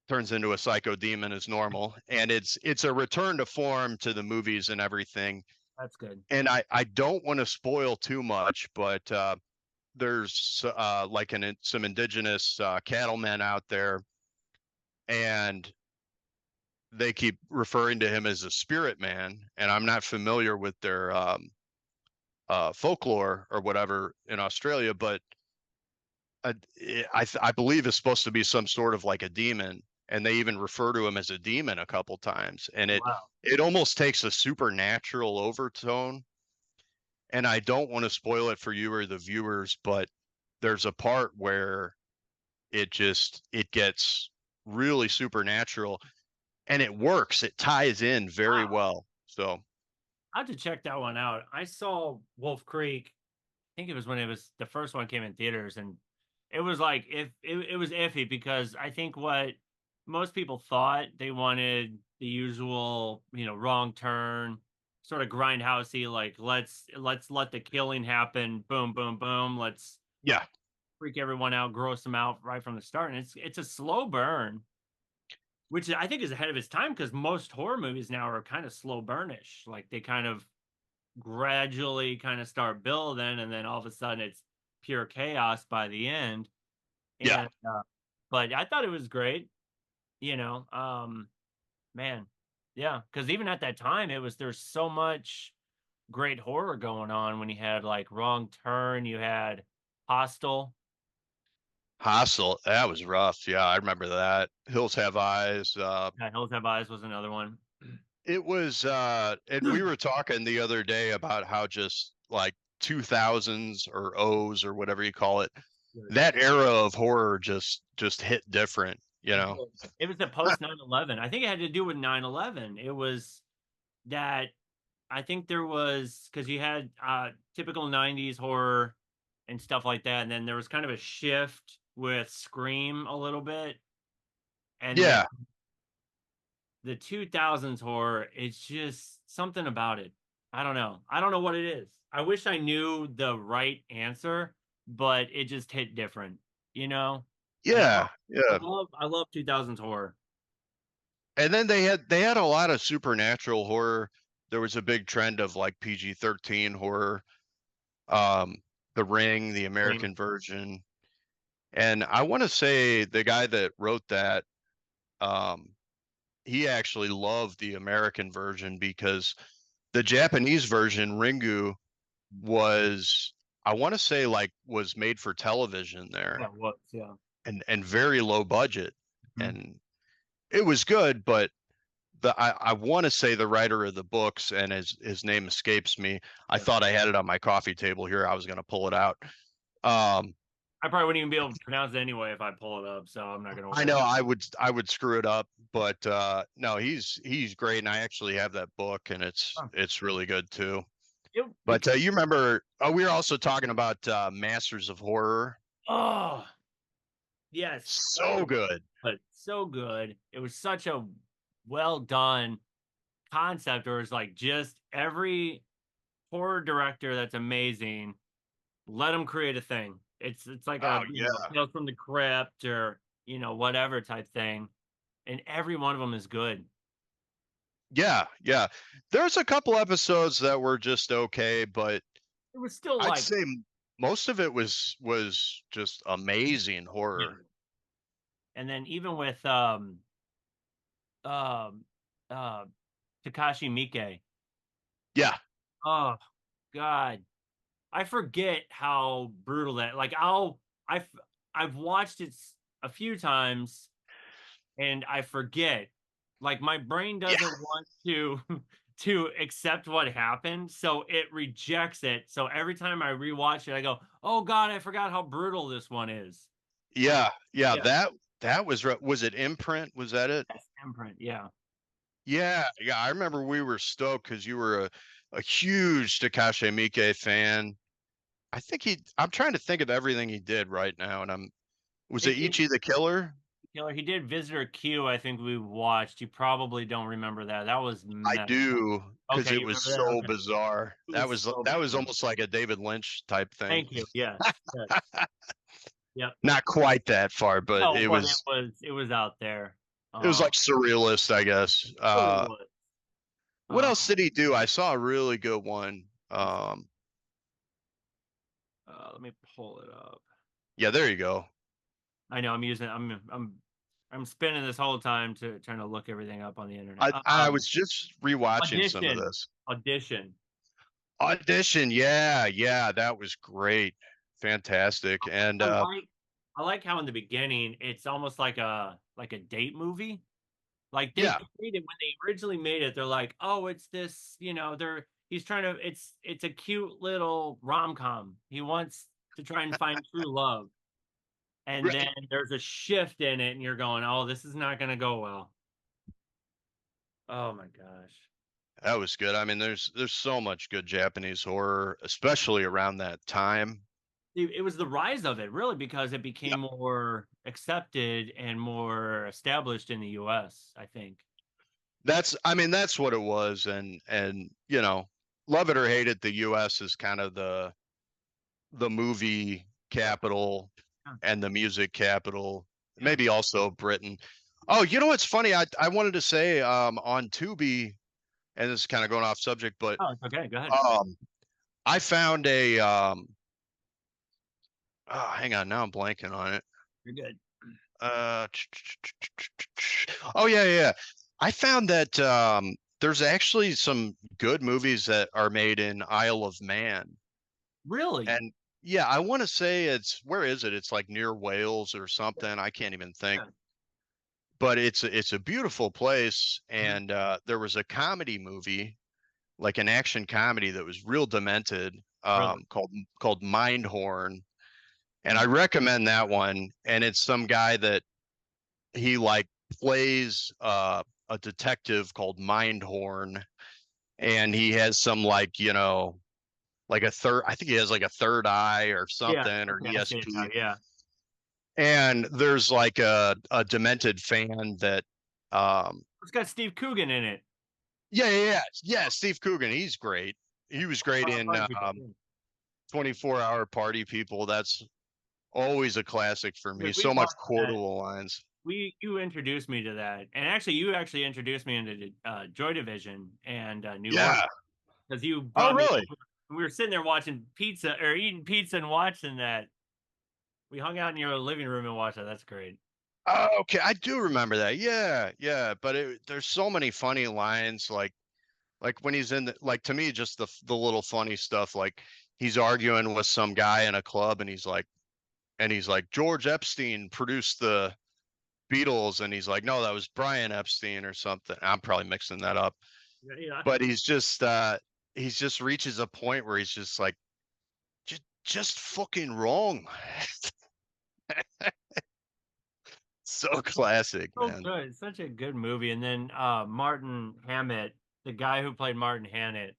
turns into a psycho demon as normal. And it's a return to form to the movies and everything. That's good. And I don't want to spoil too much, but there's like some indigenous cattlemen out there, and they keep referring to him as a spirit man. And I'm not familiar with their folklore or whatever in Australia, but I believe it's supposed to be some sort of like a demon, and they even refer to him as a demon a couple times, and Wow. it almost takes a supernatural overtone. And I don't want to spoil it for you or the viewers, but there's a part where it gets really supernatural, and it works. It ties in very Wow. well. So I have to check that one out. I saw Wolf Creek. I think it was when it was the first one came in theaters, and it was like if it was iffy because I think what most people thought they wanted the usual, you know, wrong turn, sort of grindhousey, like let's let the killing happen, boom, boom, boom. Let's yeah, freak everyone out, gross them out right from the start. And it's a slow burn, which I think is ahead of its time because most horror movies now are kind of slow burnish. Like they kind of gradually kind of start building, and then all of a sudden it's pure chaos by the end. yeah. And but I thought it was great, you know. Man, yeah, because even at that time, there's so much great horror going on when you had like Wrong Turn, you had Hostel. Hostel, that was rough. Yeah, I remember that. Hills Have Eyes. Yeah, Hills Have Eyes was another one. It was, and we were talking the other day about how just like 2000s or O's or whatever you call it, Good. that era of horror just hit different, you It know? did. It was the post 9/11. I think it had to do with 9/11. It was that I think there was because you had typical 90s horror and stuff like that. And then there was kind of a shift with Scream a little bit. And then Yeah, the 2000s horror, it's just something about it. I don't know. I don't know what it is. I wish I knew the right answer, but it just hit different, you know? And yeah, yeah. I love 2000s horror. And then they had a lot of supernatural horror. There was a big trend of like PG-13 horror, um, The Ring, the Scream. American version. And I want to say the guy that wrote that, um, he actually loved the American version because the Japanese version, Ringu, was, I want to say, like, was made for television Yeah, there, it was, yeah. and very low budget, Mhm. and it was good, but I want to say the writer of the books, and his name escapes me. I Yeah. thought I had it on my coffee table here. I was going to pull it out. Um, I probably wouldn't even be able to pronounce it anyway if I pull it up, so I'm not gonna I worry. know I would screw it up, but no, he's great, and I actually have that book, and it's Huh. it's really good too. It But you remember? Oh, we were also talking about Masters of Horror. oh, yes. So So good. but so good. It was such a well done concept, or it's like just every horror director that's amazing, let them create a thing. It's like Oh a, yeah, Tales from the Crypt or, whatever type thing, and every one of them is good. yeah, yeah. There's a couple episodes that were just okay, but It was still I'd like, say most of it was just amazing yeah. horror. And then even with um uh Takashi Miike. Yeah, Oh God. I forget how brutal that, like, I've I've watched it a few times and I forget. Like, my brain yeah, doesn't want to to accept what happened, so it rejects it. So every time I rewatch it, I go, "Oh God, I forgot how brutal this one is." yeah, yeah. Yeah, That was it. Imprint, was that it? that's Imprint. Yeah. Yeah, yeah. I remember we were stoked because you were a huge Takashi Miike fan. I think I'm trying to think of everything he did right now, and was it It Ichi the Killer? Killer. He did Visitor Q. I think we watched. You probably don't remember that. That was I messed up. do, because Okay, it you was remember that? so Okay, bizarre. it That was was so that was bizarre. almost like a David Lynch type thing. Thank you. Yes. Yes. Yep. Not quite that far, but No, it but was it was out there. it was Uh, like surrealist, I guess. really was. What Uh, else did he do? I saw a really good one. Let me pull it up. Yeah, there you go. I know I'm using. I'm spinning this whole time to trying to look everything up on the internet. I was just rewatching some of Audition. this. Audition. Audition, yeah, yeah, that was great. Fantastic. And I like. I like how in the beginning it's almost like a date movie. Like they yeah, made it when they originally made it. They're like, oh, it's this. He's trying to. It's a cute little rom com. He wants to try and find true love. And then right. there's a shift in it, and you're going, "Oh, this is not going to go well." Oh my gosh. That was good. I mean, there's so much good Japanese horror, especially around that time. It was the rise of it, really, because it Yeah. became more accepted and more established in the US, I think. I mean, that's what it was. And love it or hate it, the US is kind of the movie capital Yeah. and the music capital, Yeah. maybe also Britain. Oh, you know what's funny? I wanted to say on Tubi, and this is kind of going off subject, but Oh, it's okay. Go ahead. um I found a oh, hang on, now I'm blanking on it. You're good. Uh oh yeah, yeah. Yeah. I found that there's actually some good movies that are made in Isle of Man. Really? And yeah, I want to say where is it? It's like near Wales or Yeah. something. I can't even think. Yeah. But it's a beautiful place, Mhm. and there was a comedy movie, like an action comedy that was real demented, Really? called Mindhorn, and I Mm. recommend that one. And it's some guy that he like plays a detective called Mindhorn, and he has some like like a third. I think he has like a third eye or Yeah. something, or Okay. I see it now. ESP. Yeah. And there's like a demented fan that It's got Steve Coogan in it. yeah, yeah, yeah, yeah, Steve Coogan, he's great. He was great in Party People. Yeah. 24-hour Party People. That's always a classic for me. Because we So much watched that. quotable lines. You introduced me to that, and actually, you actually introduced me into Joy Division and New Order Yeah. because you Oh, brought me really? over. We were sitting there watching pizza or eating pizza and watching that. We hung out in your living room and watched that. That's great. Oh, okay, I do remember that. Yeah, yeah. But there's so many funny lines, like when he's in like, to me, just the little funny stuff, like he's arguing with some guy in a club, and he's like, George Epstein produced the Beatles, and he's like, no, that was Brian Epstein or something. I'm probably mixing that up, Yeah, yeah. but he's just reaches a point where he's just like, just fucking wrong. So classic, So man. good. It's such a good movie. And then Martin Hammett, the guy who played Martin Hammett,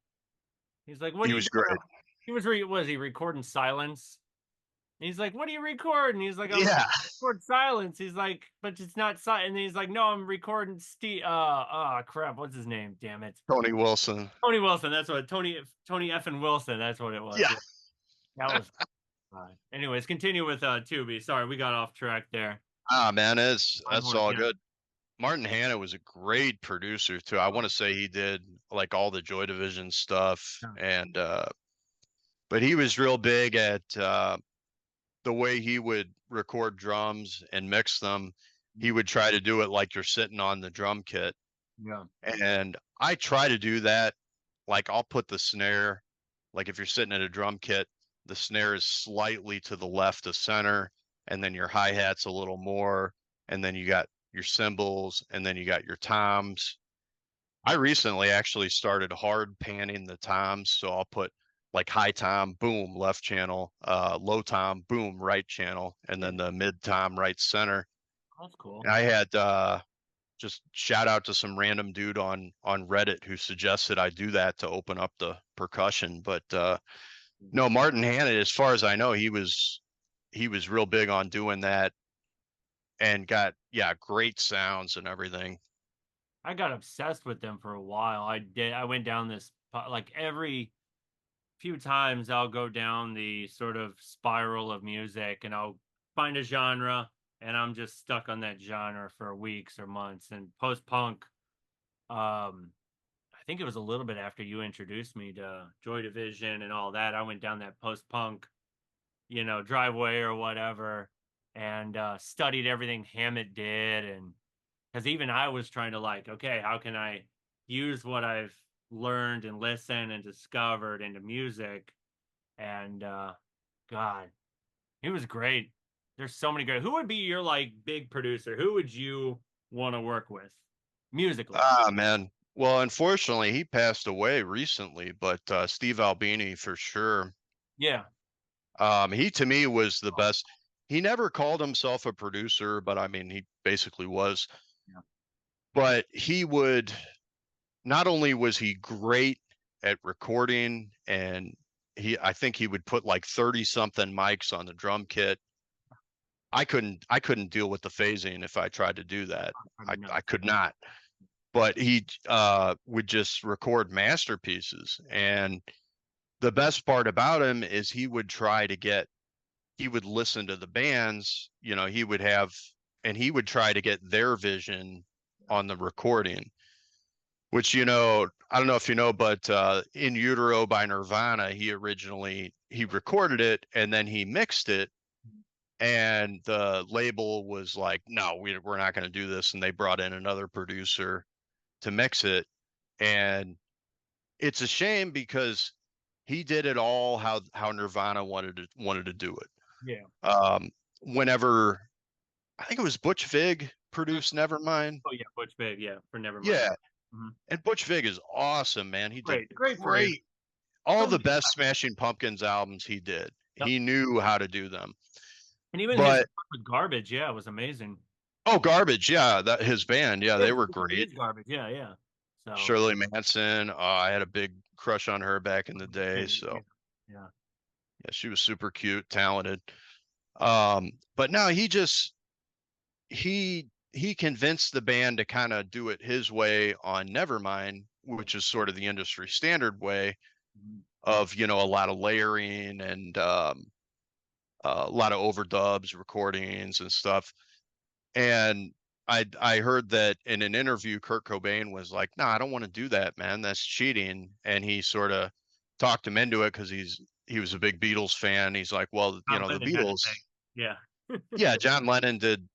he's like, "What He are you was doing?" great. He was he recording silence? And he's like, "What are you recording?" He's like, "I'm Yeah, recording silence." He's like, "But it's not silent." And he's like, "No, I'm recording crap, what's his name? Damn it, Tony Wilson. Tony Wilson." That's what Tony effing Wilson. That's what it was. Yeah. Yeah, that was. Anyways, continue with Tubi. Sorry, we got off track there. Ah, man, that's Onward, all yeah. good. Martin Hanna was a great producer too. I want to say he did like all the Joy Division stuff, Yeah. and but he was real big at the way he would record drums and mix them. He would try to do it like you're sitting on the drum kit, Yeah. and I try to do that. Like I'll put the snare, like if you're sitting at a drum kit, the snare is slightly to the left of center, and then your hi-hat's a little more, and then you got your cymbals, and then you got your toms. I recently actually started hard panning the toms, so I'll put like high tom, boom, left channel, low tom, boom, right channel, and Yeah. then the mid tom, right center. That's cool. And I had just shout out to some random dude on Reddit who suggested I do that to open up the percussion. But no, Martin Hanna, as far as I know, he was real big on doing that and got great sounds and everything. I got obsessed with them for a while. I did. I went down this like every few times I'll go down the sort of spiral of music and I'll find a genre and I'm just stuck on that genre for weeks or months. And post punk, I think it was a little bit after you introduced me to Joy Division and all that. I went down that post punk, driveway or whatever, and studied everything Hammett did. And because even I was trying to like, okay, how can I use what I've learned and listened and discovered into music? And God, he was great. There's so many great. Who would be your like big producer? Who would you want to work with musically? Ah, man. Well, unfortunately, he passed away recently, but Steve Albini for sure. Yeah. He to me was the best. He never called himself a producer, but I mean, he basically was. Yeah. But he would not only was he great at recording, and I think he would put like 30 something mics on the drum kit. I couldn't deal with the phasing if I tried to do that. I could not. But he would just record masterpieces. And the best part about him is he would listen to the bands, he would have, and he would try to get their vision on the recording, which, I don't know if you know, but In Utero by Nirvana, he recorded it and then he mixed it. And the label was like, no, we're not going to do this. And they brought in another producer to mix it. And it's a shame because he did it all how Nirvana wanted to do it. Yeah. Whenever I think it was Butch Vig produced Nevermind. Oh yeah, Butch Babe. Yeah, for Nevermind. Yeah, Mhm. and Butch Vig is awesome, man. He did Great producer. great. All So the many- best Smashing Pumpkins albums he did. Yep. He knew how to do them. And even his But work with Garbage, yeah, was amazing. Garbage, yeah, that his band, yeah, they were great. Garbage, yeah, yeah. So Shirley Manson, I had a big crush on her back in the day. yeah, So yeah. yeah, she was super cute, talented. But no, he convinced the band to kind of do it his way on Nevermind, which is sort of the industry standard way Mhm. of, a lot of layering and a lot of overdubs, recordings and stuff. And I heard that in an interview, Kurt Cobain was like, "No, I don't want to do that, man. That's cheating." And he sort of talked him into it because he was a big Beatles fan. He's like, "Well, John the Lennon had a Beatles." thing. Yeah. Yeah, John Lennon did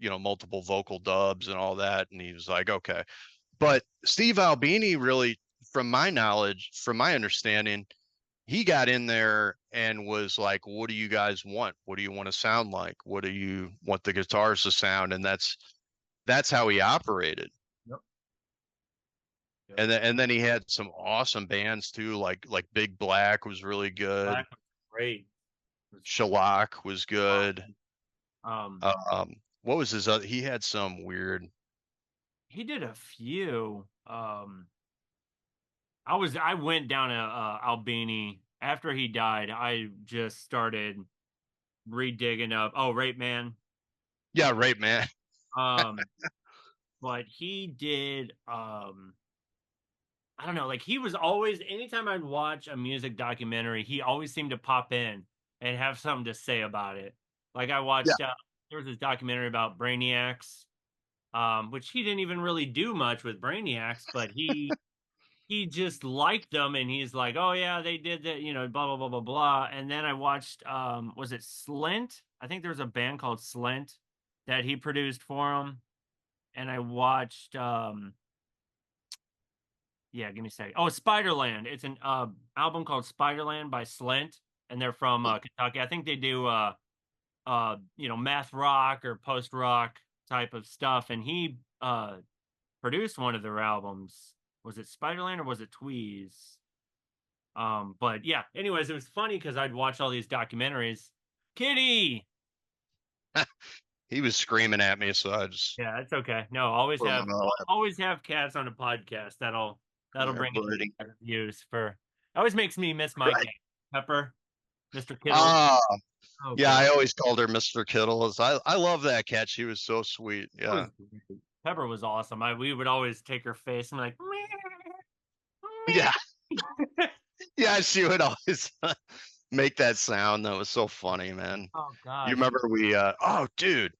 multiple vocal dubs and all that, and he was like, "Okay." But Steve Albini really, from my knowledge, from my understanding, he got in there and was like, "What do you guys want? What do you want to sound like? What do you want the guitars to sound?" And that's how he operated. Yep. Yep. And then he had some awesome bands too, like Big Black was really good. Black was great. It was Shellac was good. awesome. Um, What was his other? He had some weird. he did a few. I went down to Albini after he died. I just started redigging up. Oh, Rape Man. Yeah, right, man. Um, but he did. I don't know. Like he was always. Anytime I'd watch a music documentary, he always seemed to pop in and have something to say about it. Like I Yeah, watched. There was this documentary about Brainiacs, which he didn't even really do much with Brainiacs, but he just liked them and he's like, oh yeah, they did that, you know, blah blah blah blah blah. And then I watched was it Slint? I think there was a band called Slint that he produced for him. And I watched yeah, give me a second. Oh, Spiderland. It's an album called Spiderland by Slint, and they're from Kentucky. I think they do you know, math rock or post rock type of stuff. And he produced one of their albums. Was it Spiderland or was it Tweez? But yeah, anyways, it was funny because I'd watch all these documentaries. Kitty! he was screaming at me, so I just Yeah, it's okay. No, put him on the lap. always have cats on a podcast. That'll Yeah, bring buddy. in views for always makes me miss my Right. cat. Pepper, Mr. Kittle. Ah, Oh yeah, I god. always called her Mr. Kittles. I love that cat. She was so sweet. That Yeah. was great. Pepper was awesome. We would always take her face and like Yeah. Yeah, she would always make that sound. That was so funny, man. oh You gosh. remember oh dude,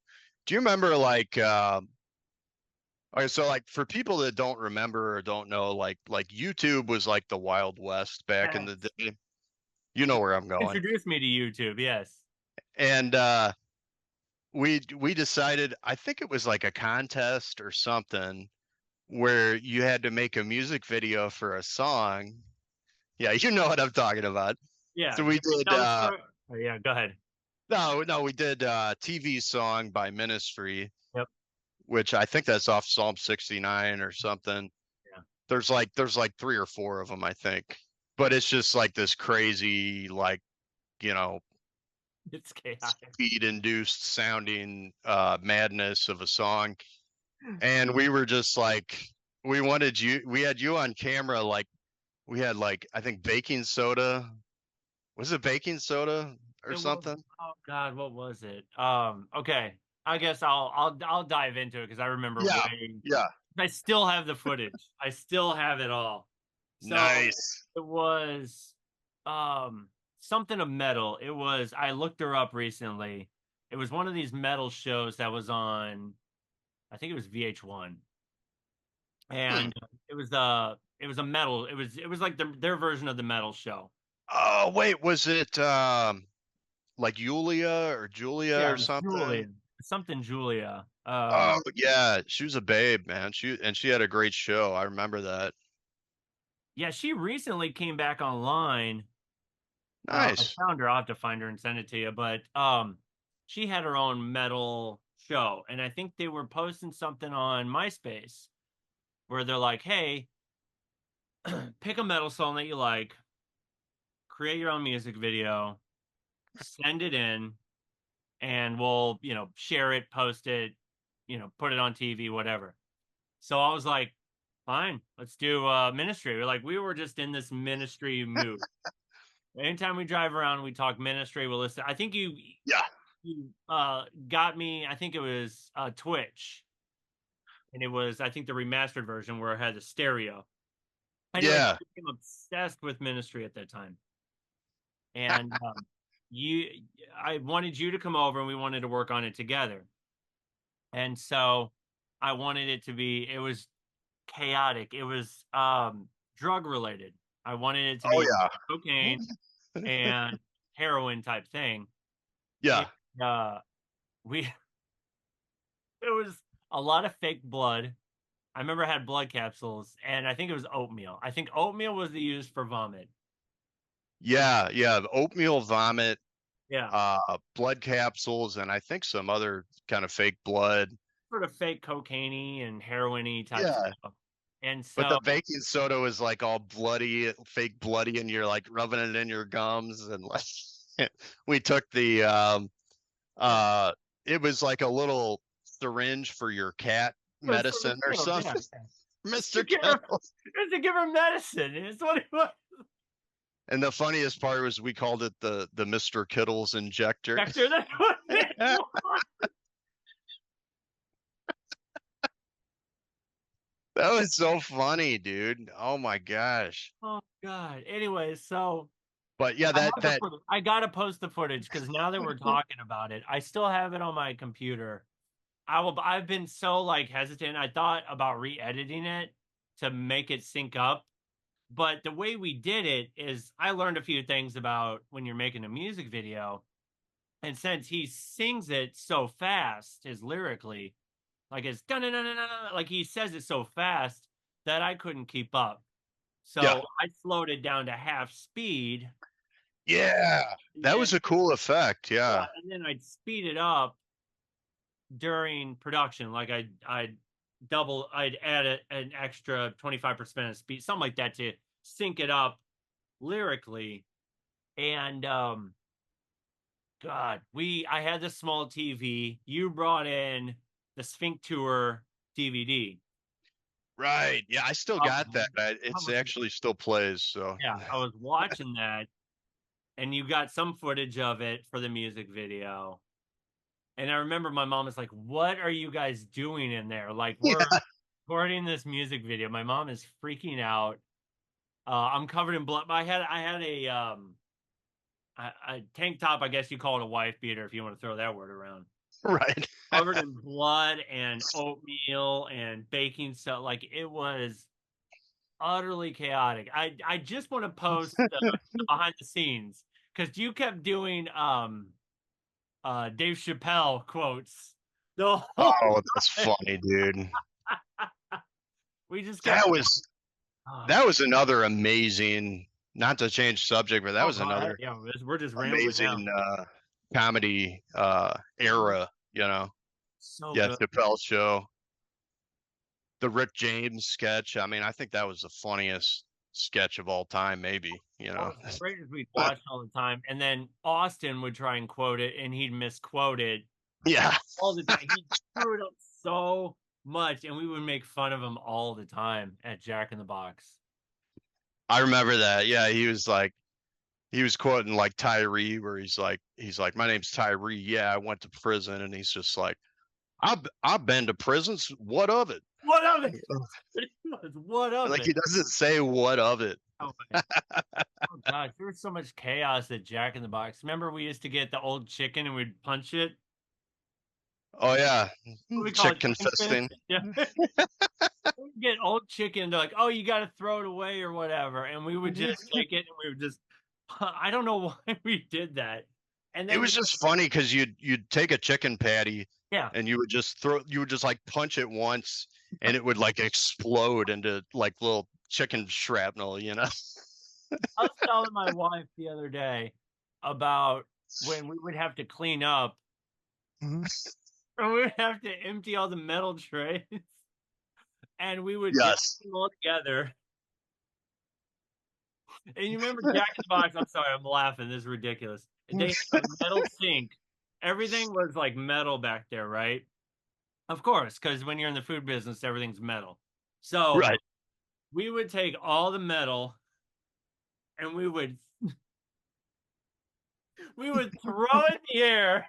do you remember like okay, so like for people that don't remember or don't know, like YouTube was like the Wild West back in the Yes. day. You know where I'm going. Introduced me to YouTube, yes. And we decided, I think it was like a contest or something where you had to make a music video for a song. Yeah, you know what I'm talking about. Yeah. So we did No, oh, yeah, go ahead. no, we did TV song by Ministry, Yep. which I think that's off Psalm 69 or something. Yeah. There's like three or four of them, I think. But it's just like this crazy, like, you know, It's chaotic. speed induced sounding madness of a song. And we were just like, we had you on camera, like we had like I think baking soda. Was it baking soda or It was something? oh god, what was it? Okay. I guess I'll dive into it because I remember Yeah. way Yeah. I still have the footage. I still have it all. So Nice. it was something of metal. I looked her up recently. It was one of these metal shows that was on I think it was VH1. Hmm. And it was a metal. It was like their version of the metal show. Oh, wait, was it like Julia or Julia Yeah, or it was something? Julia. Something Julia. Oh, yeah, she was a babe, man. She had a great show. I remember that. Yeah, she recently came back online. I Nice. found her. I'll have to find her and send it to you. But she had her own metal show, and I think they were posting something on MySpace where they're like, "Hey, pick a metal song that you like, create your own music video, send it in, and we'll, you know, share it, post it, you know, put it on TV, whatever." So I was like, fine, let's do Ministry. We were just in this Ministry mood. Anytime we drive around, we talk Ministry. We'll listen. I think Yeah. you got me. I think it was Twitch, and it was I think the remastered version where it had the stereo. Anyways, I Yeah. became obsessed with Ministry at that time, and you, I wanted you to come over, and we wanted to work on it together. And so I wanted it to be. It was chaotic. It was drug related. I wanted it to Oh be yeah. cocaine and heroin type thing. And Yeah. we it was a lot of fake blood. I remember I had blood capsules and I think it was oatmeal. I think oatmeal was used for vomit. Yeah, yeah, the oatmeal vomit, Yeah, blood capsules, and I think some other kind of fake blood. sort of fake cocaine and heroin-y type Yeah, stuff. And but so the baking soda was, like, all bloody, fake bloody, and you're, like, rubbing it in your gums, and, like, we took yeah, uh, it was like a little syringe for your cat it was for the medicine or kiddos, yeah, something. yeah. To Mr. give her Kettles. to give her medicine, it's what it was. And the funniest part was we called it the Mr. Kittles injector. Hector, that's what it That was. was so funny, dude. Oh my gosh. Oh god. Anyway, so But yeah, I that have the that footage. I gotta post the footage because now that we're talking about it, I still have it on my computer. I've been so like hesitant. I thought about re-editing it to make it sync up. But the way we did it is I learned a few things about when you're making a music video. And since he sings it so fast, his lyrically, like it's dun like he says it so fast that I couldn't keep up. yeah. So I slowed it down to half speed. Yeah. And That then was a cool effect. yeah, Yeah. and then I'd speed it up during production. Like I'd add an extra 25% of speed, something like that to sync it up lyrically. And God, I had this small TV. You brought in the Sphinx Tour DVD. Right. Yeah, I still Um, got that. how It's much- actually still plays, so yeah, I was watching that, and you got some footage of it for the music video. And I remember my mom was like, "What are you guys doing in there? Like, we're yeah. recording this music video." My mom is freaking out. I'm covered in blood. I had a tank top. I guess you call it a wife beater if you want to throw that word around. Right. Covered in blood and oatmeal and baking soda. Like it was utterly chaotic. I just want to post the behind the scenes because you kept doing Dave Chappelle quotes the whole Oh, that's time. funny, dude. We just kept That was oh, that was another amazing, not to change subject, but that oh was god, another yeah, we're just rambling now. amazing comedy era, you know. So Yeah, good. Chappelle show. The Rick James sketch. I mean, I think that was the funniest sketch of all time, maybe, you One know. of the greatest we'd watch all the time. And then Austin would try and quote it and he'd misquote it Yeah. all the time. He screwed up so much, and we would make fun of him all the time at Jack in the Box. I remember that. Yeah, he was quoting like Tyree where he's like my name's Tyree. Yeah, I went to prison, and he's just like I've been to prisons. What of it? What of it? What of Like it? he doesn't say what of it. Oh, oh gosh, there was so much chaos at Jack in the Box. Remember, we used to get the old chicken and we'd punch it. Oh yeah. What we call it, Chicken chicken fist. fisting. Yeah. We'd get old chicken. They're like, "Oh, you got to throw it away or whatever," and we would just take it and we would just. I don't know why we did that. And It then was just funny because you'd take a chicken patty yeah, and you would just like punch it once and it would like explode into like little chicken shrapnel, you know? I was telling my wife the other day about when we would have to clean up Mhm. and we would have to empty all the metal trays and we would gather Yes. them all together. And you remember Jack in the Box? I'm sorry, I'm laughing. This is ridiculous. They had a metal sink. Everything was like metal back there, right? Of course, because when you're in the food business, everything's metal. So Right. we would take all the metal and we would throw it in the air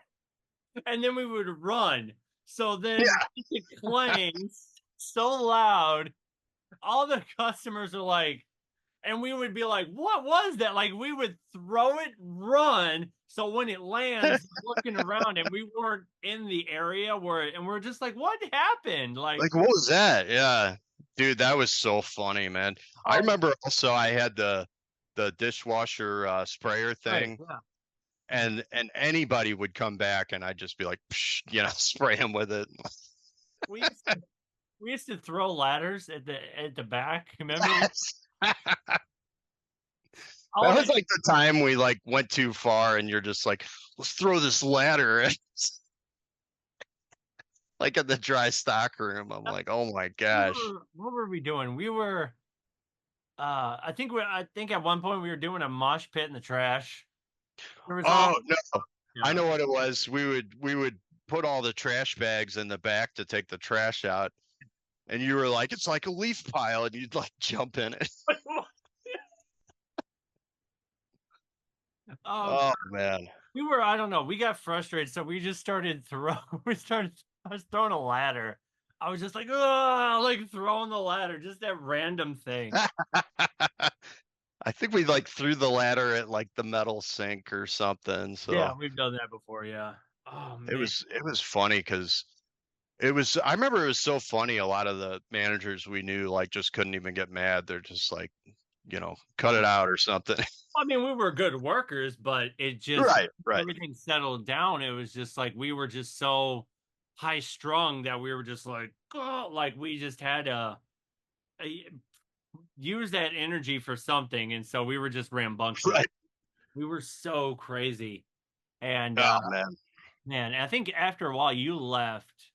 and then we would run. So then Yeah. it clangs so loud. All the customers are like, and we would be like, what was that? Like we would throw it, run. So when it lands, looking around and we weren't in the area and we're just like, what happened? Like, Like what was that? Yeah. Dude, that was so funny, man. I oh, remember also I had the dishwasher sprayer right. thing, Yeah. and anybody would come back and I'd just be like, psh, you know, spray him with it. We used to, we used to throw ladders at the back. Remember? Yes. all That I was like the time we like went too far, and you're just like, let's throw this ladder. Like in the dry stock room. I'm like, oh my gosh. what were we doing? We were I think at one point we were doing a mosh pit in the trash. There was all Oh no, I yeah. know what it was. We would put all the trash bags in the back to take the trash out, and you were like, it's like a leaf pile, and you'd like jump in it. Oh, Oh man. we were I don't know, we got frustrated, so we just started throw we started I was throwing a ladder. I was just like, oh, like throwing the ladder, just that random thing. I think we like threw the ladder at like the metal sink or something. Yeah, So we've done that before, yeah. Oh it man. was funny because I remember it was so funny. A lot of the managers we knew like just couldn't even get mad. They're just like, cut it out or something. I mean, we were good workers, but it just Right, right. everything settled down. It was just like we were just so high strung that we were just like, oh, like we just had to use that energy for something, and so we were just rambunctious. Right. We were so crazy, and Oh man. man, I think after a while you left.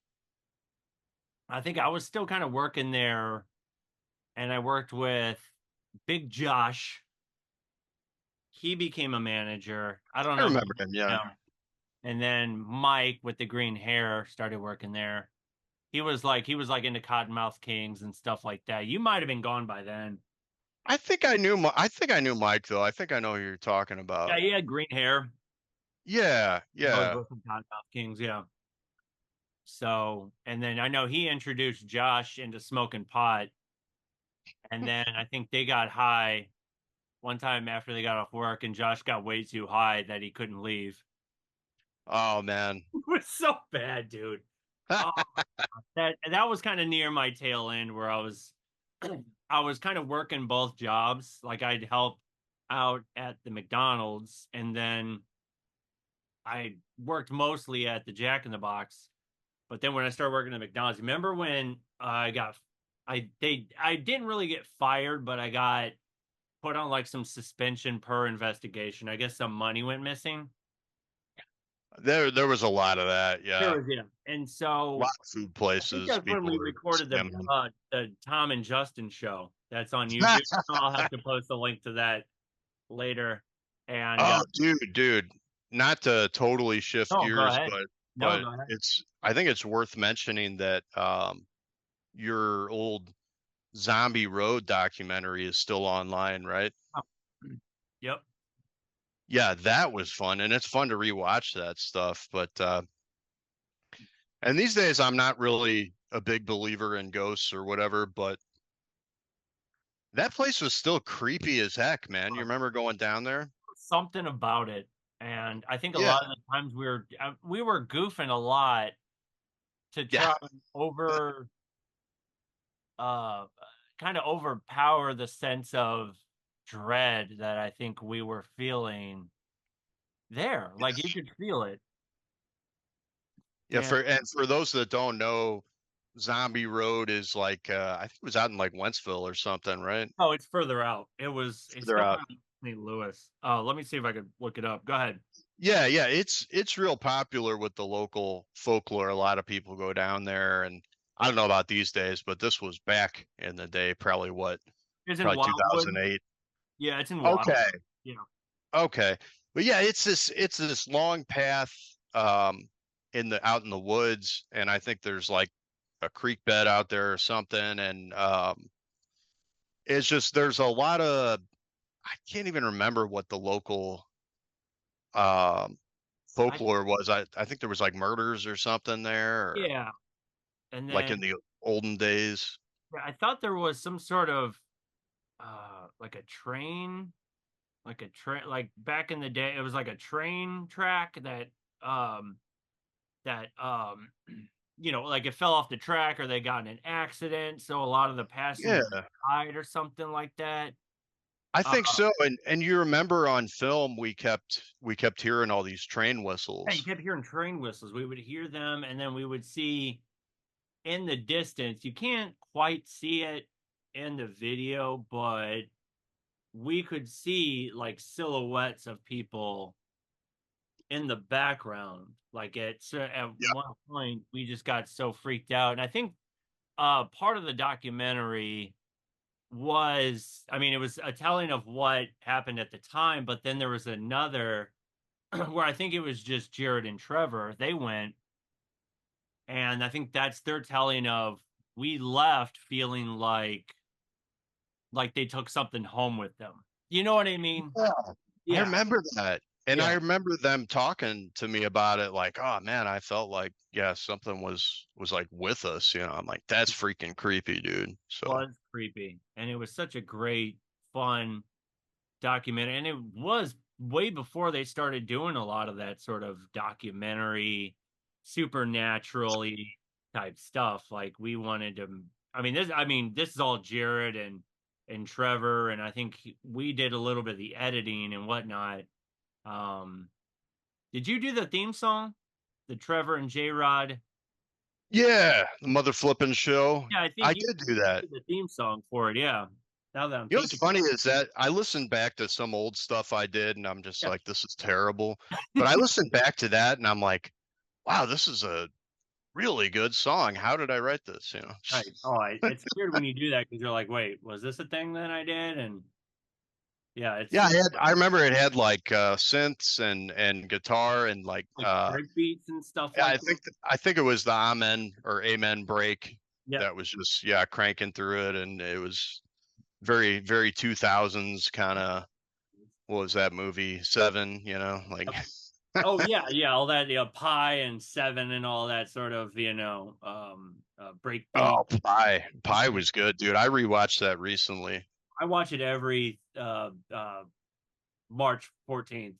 I think I was still kind of working there, and I worked with Big Josh. He became a manager. I don't I know if remember you him, yeah. know. And then Mike with the green hair started working there. He was like into Cottonmouth Kings and stuff like that. You might have been gone by then. I think I knew Mike though. I think I know who you're talking Yeah, about. he had green hair. Yeah, I was yeah. working Cottonmouth Kings, yeah. So, and then I know he introduced Josh into smoking pot, and then I think they got high one time after they got off work, and Josh got way too high that he couldn't leave. Oh man. It was so bad, dude. Oh, that was kind of near my tail end where I was kind of working both jobs. Like I'd help out at the McDonald's, and then I worked mostly at the Jack in the Box. But then when I started working at McDonald's, remember when I didn't really get fired, but I got put on like some suspension per investigation. I guess some money went missing. There was a lot of that, There yeah. was, yeah. And A lot so of food I think places that's when people we were recorded scamming. the Tom and Justin show. That's on YouTube. I'll have to post a link to that later. And Oh, dude, not to totally shift no, go gears, ahead. but No, go ahead. I think it's worth mentioning that your old Zombie Road documentary is still online, right? Oh, yep. Yeah, that was fun, and it's fun to rewatch that stuff. But and these days I'm not really a big believer in ghosts or whatever, but that place was still creepy as heck, man. You remember going down there? Something about it. And I think a Yeah, lot of the times we were goofing a lot to yeah, try and over uh kind of overpower the sense of dread that I think we were feeling there. Like you could feel it. yeah. And For those that don't know, Zombie Road is like I think it was out in like Wentzville or something, right? oh, it's further out. It's Further down out. in St. Louis. Let me see if I could look it up. Go ahead. Yeah, yeah. It's real popular with the local folklore. A lot of people go down there, and I don't know about these days, but this was back in the day, It's in probably Wildwood. 2008. Yeah, it's in Wildwood. Okay. Yeah. Okay. But yeah, it's this long path in the out in the woods, and I think there's like a creek bed out there or something, and it's just there's a lot of I can't even remember what the local um I folklore was. I think there was like murders or something there, or yeah. And like then in the olden days. yeah, I thought there was some sort of like a train like back in the day it was like a train track um that like it fell off the track or they got in an accident, so a lot of the passengers Yeah, died or something like that. I Uh think so. And you remember on film we kept hearing all these train yeah, you whistles. kept hearing train whistles. We would hear them, and then we would see in the distance. You can't quite see it in the video, but we could see like silhouettes of people in the background. Like at Yep. one point, we just got so freaked out, and I think part of the documentary was, I mean, it was a telling of what happened at the time, but then there was another where I think it was just Jared and Trevor. They went, and I think that's their telling of, we left feeling like they took something home with them. You know what I mean? Yeah. I Yeah, remember that. And I yeah. remember them talking to me about it like, "Oh man, I felt like yeah, something was like with us, you know." I'm like, "That's freaking creepy, dude." So, Was creepy, and it was such a great, fun documentary, and it was way before they started doing a lot of that sort of documentary, supernaturally type stuff. Like we wanted to. I mean, this is all Jared and Trevor, and I think we did a little bit of the editing and whatnot. Um, did you do the theme song, the Trevor and J Rod? yeah, the mother flipping show. Yeah, I I think you did do that. did the theme song for it. Yeah. Now that I'm You know what's thinking, funny is that I listened back to some old stuff I did and I'm just yeah. like, this is terrible. But I listened back to that and I'm like, wow, this is a really good song. How did I write this? You know? Right. Oh, it's weird when you do that because you're like, wait, was this a thing that I did? And yeah, it's Yeah, super I remember it had like synths and guitar and like like break beats and stuff yeah, like that. I think it was the amen or amen break Yeah. that was just yeah, cranking through it and it was very, very 2000s kind of what was that movie? Seven, you know, like Yep. Oh yeah, yeah, all that, yeah, Pi and Seven and all that sort of, break beat. oh, Pie was good, dude. I rewatched that recently. I watch it every March 14th.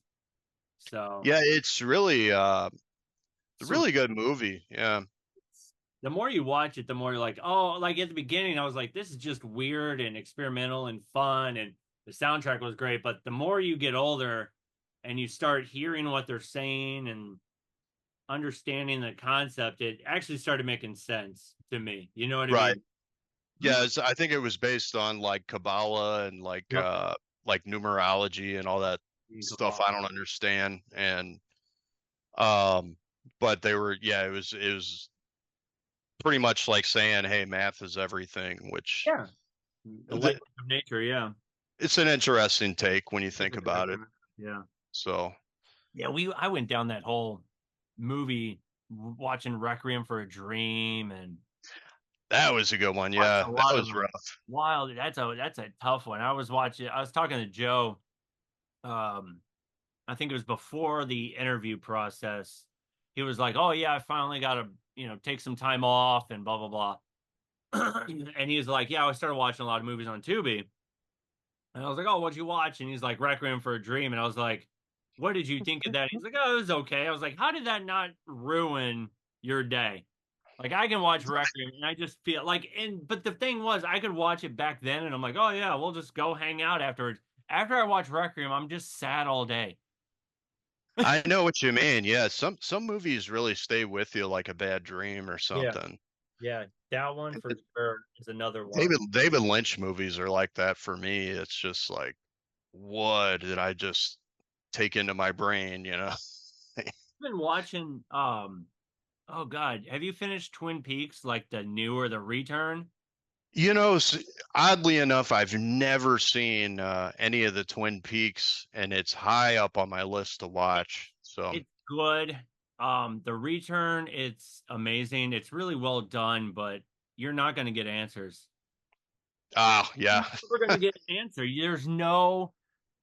So Yeah, it's really a some really good movie. Yeah. the more you watch it, the more you're like, oh, like at the beginning, I was like, this is just weird and experimental and fun, and the soundtrack was great. But the more you get older and you start hearing what they're saying and understanding the concept, it actually started making sense to me. You know what I Right. mean? Yeah, I think it was based on like Kabbalah and Yep. like numerology and all that stuff I don't understand. And um but they were yeah, it was pretty much like saying, "Hey, math is everything," which Yeah. The language of nature. Yeah. it's an interesting take when you think about it. Yeah. So, Yeah. I went down that whole movie watching Requiem for a Dream and that was a good one. watched Yeah, a that lot of was rough. wild. That's a tough one. I was talking to Joe. Um, I think it was before the interview process. He was like, "Oh yeah, I finally got to take some time off and blah blah blah." And he was like, "Yeah, I started watching a lot of movies on Tubi." And I was like, "Oh, what'd you watch?" And he's like, "Requiem for a Dream." And I was like, "What did you think of that?" He's like, "Oh, it was okay." I was like, "How did that not ruin your day?" Like I can watch Requiem and I just feel like, but the thing was I could watch it back then and I'm like, oh yeah, we'll just go hang out afterwards. After I watch Requiem, I'm just sad all day. I know what you mean. Yeah, some movies really stay with you like a bad dream or Yeah. something. Yeah. That one for sure is another one. David Lynch movies are like that for me. It's just like, what did I just take into my brain, you know? I've been watching oh god, have you finished Twin Peaks, like the new or the return? You know, oddly enough, I've never seen any of the Twin Peaks, and it's high up on my list to watch. So, It's good. The return, it's amazing. It's really well done, but you're not gonna get answers. ah, yeah, We're going to get an answer. There's no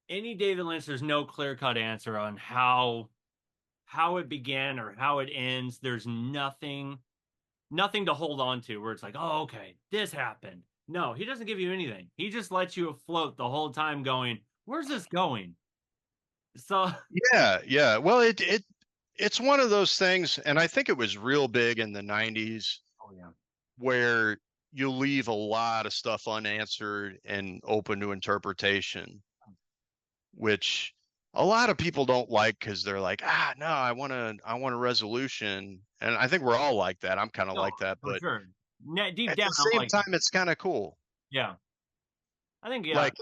any David Lynch. There's no clear cut answer on how it began or how it ends. There's nothing to hold on to where it's like, oh, okay, this happened. No, he doesn't give you anything. He just lets you afloat the whole time, going, where's this going? So yeah, yeah. Well, it's one of those things, and I think it was real big in the '90s oh yeah, where you leave a lot of stuff unanswered and open to interpretation, which a lot of people don't like because they're like, ah, no, I want a resolution, and I think we're all like that. I'm kind of no, like that, for but sure. Deep at down, the I'm same like, time, it's kind of cool. yeah, I think yeah, Like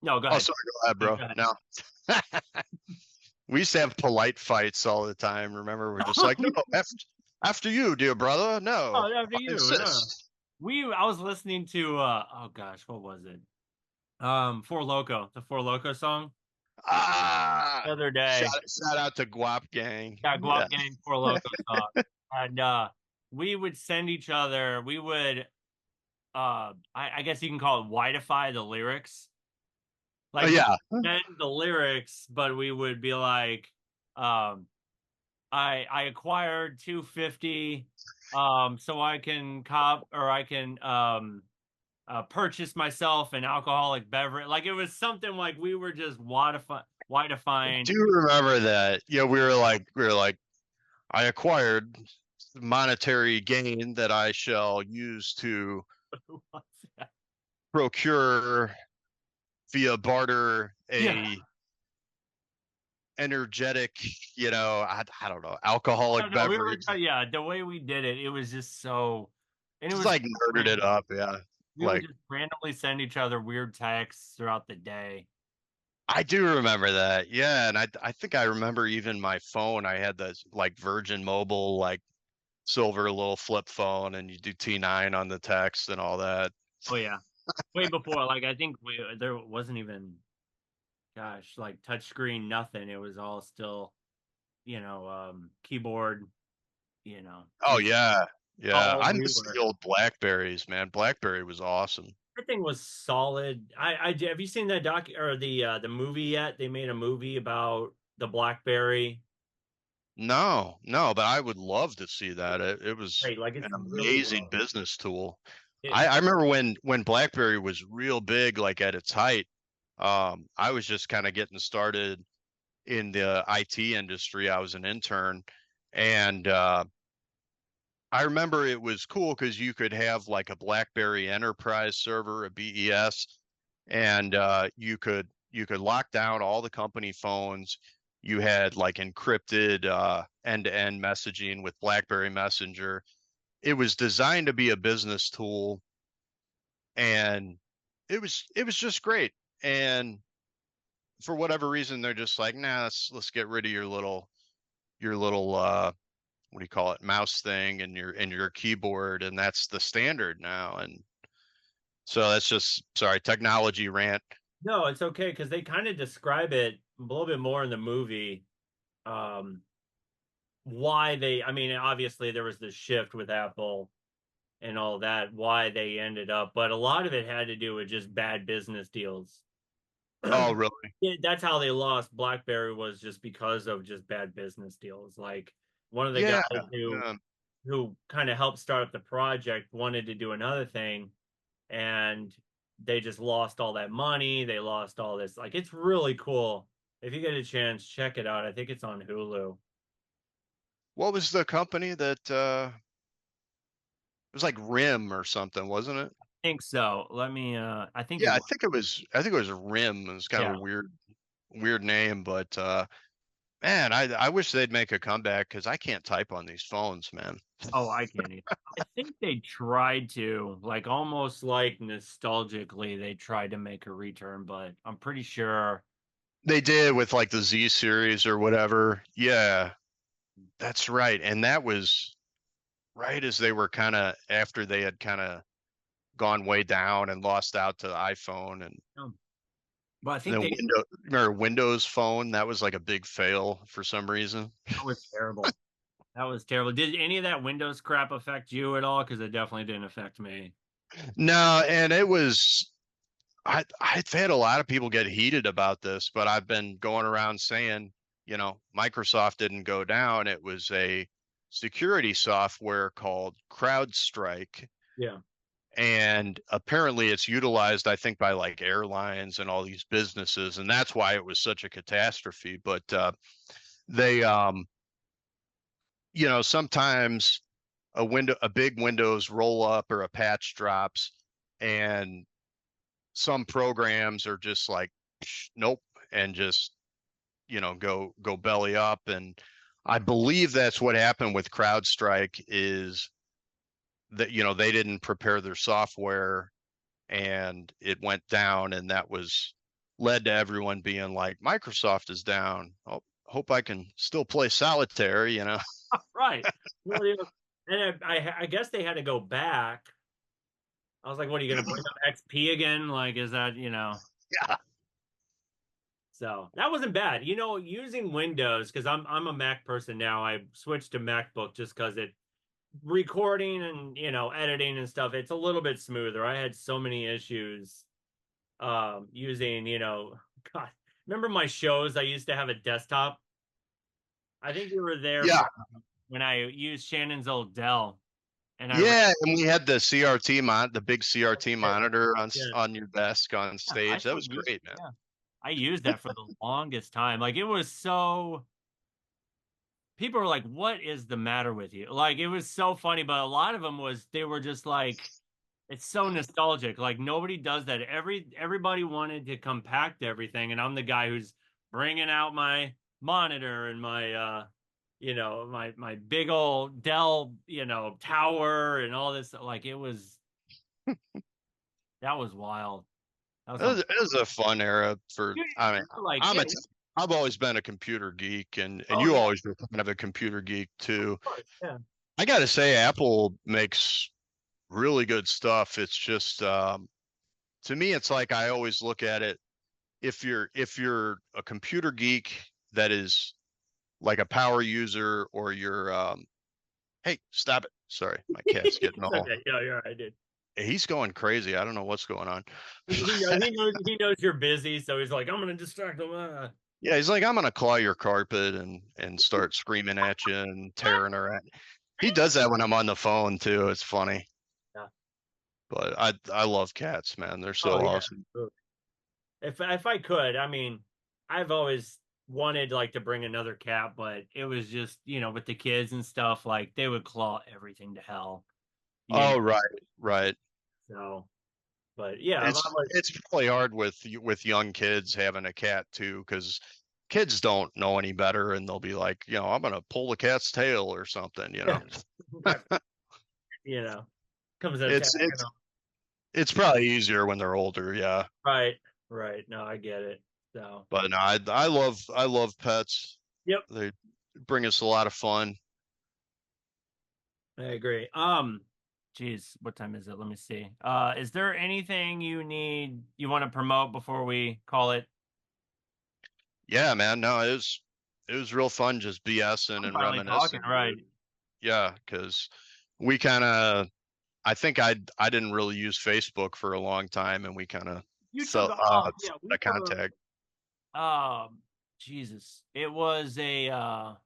No, go Oh, ahead. sorry, go ahead, No, bro. go ahead. No. We used to have polite fights all the time. Remember, we're just like, no, after you, dear brother. No, Oh, after I you. No. insist. I was listening to oh gosh, what was it? Four Loco, the Four Loco song Ah, the other day. shout out to Guap Gang. Yeah, Yeah. Guap Gang Four Loco song. And we would send each other, we would I guess you can call it whiteify the lyrics. Oh, Like we yeah. send the lyrics, but we would be like, um, I acquired 250 so I can cop or I can purchase myself an alcoholic beverage. Like it was something like we were just whiteifying. Do you remember that? Yeah, we were like, I acquired monetary gain that I shall use to procure via barter Yeah. a energetic, I don't know, No, alcoholic no, we were beverage. yeah, the way we did it, it was just so and it Just was like nerded it random. up, yeah. We would Like just randomly send each other weird texts throughout the day. I do remember that. Yeah, and I think I remember even my phone. I had the like Virgin Mobile like silver little flip phone and you do T9 on the text and all that. Oh yeah. Way before, like I think there wasn't even gosh, like touchscreen, nothing. It was all still, keyboard, Oh just yeah. how Yeah. I old we miss were. the old Blackberries, man. Blackberry was awesome. Everything was solid. Have you seen that doc or the movie yet? They made a movie about the BlackBerry. No, no, but I would love to see that. It was Great, like an it's really amazing well. business tool. It, I remember when BlackBerry was real big, like at its height. I was just kind of getting started in the IT industry. I was an intern, and I remember it was cool because you could have like a BlackBerry Enterprise server, a BES, and you could lock down all the company phones. You had like encrypted end-to-end messaging with BlackBerry Messenger. It was designed to be a business tool, and it was just great. And for whatever reason, they're just like, nah, let's get rid of your little what do you call it, mouse thing and your keyboard, and that's the standard now. And so that's just sorry, technology rant. no, it's okay because they kind of describe it a little bit more in the movie. Um, why they, I mean, obviously there was this shift with Apple and all that, why they ended up, but a lot of it had to do with just bad business deals. Oh, really? Yeah, that's how they lost BlackBerry was just because of just bad business deals. Like one of the Yeah, guys who yeah. who kind of helped start up the project wanted to do another thing and they just lost all that money. They lost all this. Like it's really cool. If you get a chance, check it out. I think it's on Hulu. What was the company that it was like Rim or something, wasn't it? I think so. Let me I think it Yeah, I was. think it was. I think it was Rim. It was kind of Yeah. a weird name, but man, I wish they'd make a comeback because I can't type on these phones, man. Oh, I can't even. I think they tried to, like almost like nostalgically, they tried to make a return, but I'm pretty sure. They did with like the Z series or whatever. Yeah, that's right. And that was right as they were kind of after they had kind of gone way down and lost out to the iPhone um, But I and think then they remember Windows Phone, that was like a big fail for some reason. that was terrible. That was terrible. Did any of that Windows crap affect you at all? Because it definitely didn't affect me. No, and it was I've had a lot of people get heated about this, but I've been going around saying, Microsoft didn't go down. It was a security software called CrowdStrike. Yeah. And apparently it's utilized, I think, by like airlines and all these businesses. And that's why it was such a catastrophe. But they, sometimes a big Windows roll up or a patch drops, and some programs are just like, nope, and just go belly up. And I believe that's what happened with CrowdStrike is that they didn't prepare their software and it went down, and that was led to everyone being like, Microsoft is down. Oh, hope I can still play solitaire, you know? Right. Well, and I guess they had to go back. I was like, what are you going to bring up XP again? Like, is that, Yeah. So that wasn't bad. Using Windows, because I'm a Mac person now. I switched to MacBook just because it recording and editing and stuff, it's a little bit smoother. I had so many issues using, God, remember my shows? I used to have a desktop. I think you were there Yeah. for when I used Shannon's old Dell, and I Yeah. And we had the CRT the big CRT yeah, monitor yeah, on your desk on I stage. That still was use great, man. yeah. I used that for the longest time. Like it was so people were like, "What is the matter with you?" Like it was so funny, but a lot of them was they were just like, it's so nostalgic. Like nobody does that. Everybody wanted to compact everything, and I'm the guy who's bringing out my monitor and my my big old Dell tower and all this. Like that was wild. That was some It was a fun era for, dude, I mean, like I'm yeah, a, I've always been a computer geek, and oh you yeah, always were kind of a computer geek too. of course, yeah. I got to say, Apple makes really good stuff. It's just, to me, it's like I always look at it. If you're a computer geek that is like a power user, or you're, hey, stop it. Sorry, my cat's getting It's all, okay. Yeah, you're right. I did. he's going crazy. I don't know what's going on. He knows you're busy, so he's like, I'm gonna distract him. Yeah, he's like, I'm gonna claw your carpet and start screaming at you and tearing her at. He does that when I'm on the phone too. It's funny, Yeah. but I love cats, man. They're so Oh yeah. awesome. If I could, I mean, I've always wanted like to bring another cat, but it was just, with the kids and stuff, like they would claw everything to hell, you know. Oh, right, right. So, but yeah, I It's was it's probably hard with young kids having a cat too, because kids don't know any better, and they'll be like, I'm gonna pull the cat's tail or something, you yeah, know. you know, comes attacking It's it's them. it's probably easier when they're older, yeah. Right, right. No, I get it. So, But no, I love pets. yep, They bring us a lot of fun. I agree. Geez, what time is it? Let me see. Is there anything you want to promote before we call it? Yeah, man. No, it was real fun just BSing I'm and finally talking, reminiscing, right? dude. Yeah, because we kind of, I think I didn't really use Facebook for a long time, and we kind of You took felt a yeah, we the took contact. Jesus. It was a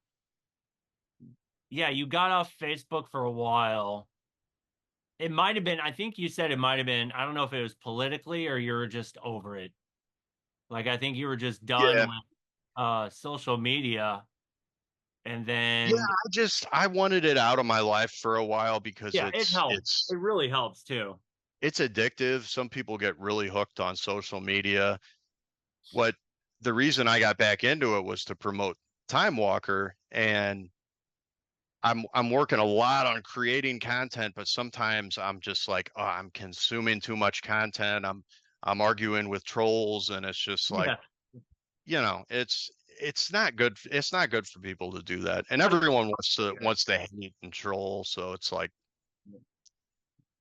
yeah, you got off Facebook for a while. It might have been, I think you said it might have been, I don't know if it was politically or you were just over it. Like I think you were just done Yeah, with social media and yeah. then I wanted it out of my life for a while because yeah, it it's helps. it's It really helps too. it's addictive. Some people get really hooked on social media. What The reason I got back into it was to promote Timewalker, and I'm working a lot on creating content, but sometimes I'm just like, oh, I'm consuming too much content. I'm arguing with trolls, and it's just like, Yeah. it's not good. It's not good for people to do that. And I everyone wants to hate and troll, so it's like,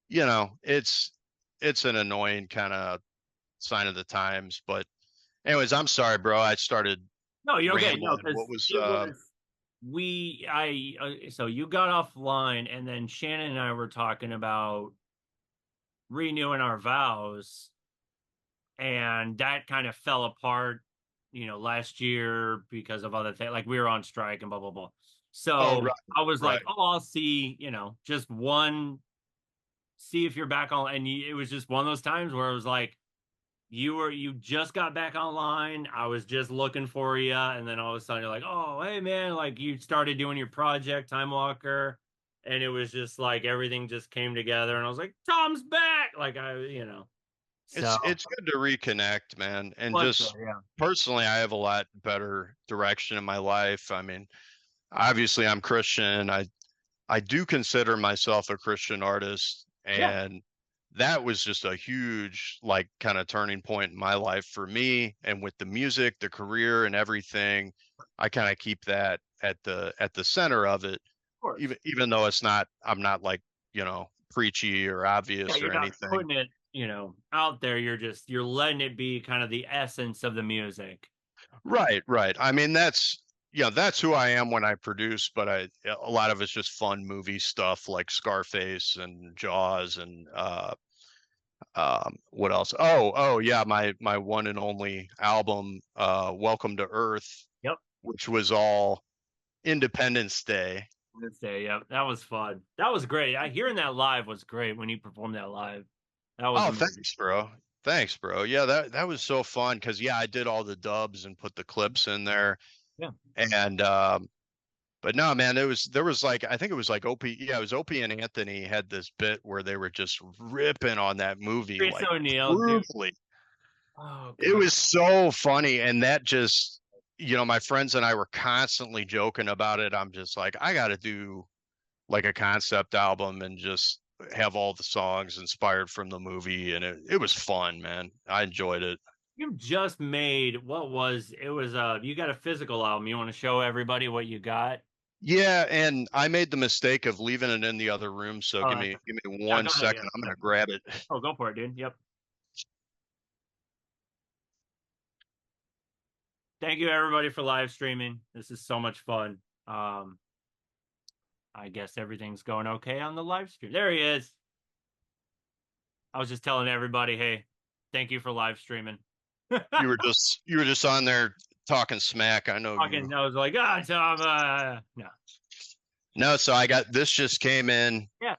you know, it's it's an annoying kind of sign of the times. But anyways, I'm sorry, bro. I started No, you're okay. No, rambling. What because was it was so you got offline and then Shannon and I were talking about renewing our vows and that kind of fell apart, last year because of other things. Like we were on strike and blah blah blah. Oh, So right, I was right. like, oh, I'll see, just one, see if you're back on. And it was just one of those times where it was like, you just got back online. I was just looking for you, and then all of a sudden you're like, oh, hey man, like you started doing your project, Time Walker, and it was just like everything just came together, and I was like, Tom's back, like so It's good to reconnect, man. And was just yeah, personally, I have a lot better direction in my life. I mean, obviously I'm Christian. I do consider myself a Christian artist, yeah, and that was just a huge, like, kind of turning point in my life for me. And with the music, the career, and everything, I kind of keep that at the center of it, Of course. even though it's not, I'm not like, preachy or Yeah, obvious or you're not anything. putting it, out there. You're letting it be kind of the essence of the music. Right, right. I mean, that's who I am when I produce, but a lot of it's just fun movie stuff like Scarface and Jaws and what else? Oh yeah, my one and only album, Welcome to Earth, Yep. which was all Independence Day. Let's say, yeah, that was fun. That was great. Hearing that live was great when you performed that live. That was Oh, amazing. thanks, bro. Thanks, bro. Yeah, that was so fun because yeah, I did all the dubs and put the clips in there. Yeah. And but no, man, there was like, I think it was like Opie, yeah, it was Opie and Anthony had this bit where they were just ripping on that movie Chris like O'Neill, dude. brutally. Oh It god. was so funny, and that just, my friends and I were constantly joking about it. I'm just like, I got to do like a concept album and just have all the songs inspired from the movie, and it was fun, man. I enjoyed it. You just made what was it was you got a physical album. You want to show everybody what you got? Yeah, and I made the mistake of leaving it in the other room, so Oh, that's give me yeah, one go ahead. second. Yeah. I'm Yeah. gonna grab it. Oh, go for it, dude. Yep. Thank you everybody for live streaming. This is so much fun. Um, I guess everything's going okay on the live stream. There he is. I was just telling everybody, hey, thank you for live streaming. You were just on there talking smack. I know you. Fucking, I was like, ah, Tom, no, No, so I got this just came in. yeah,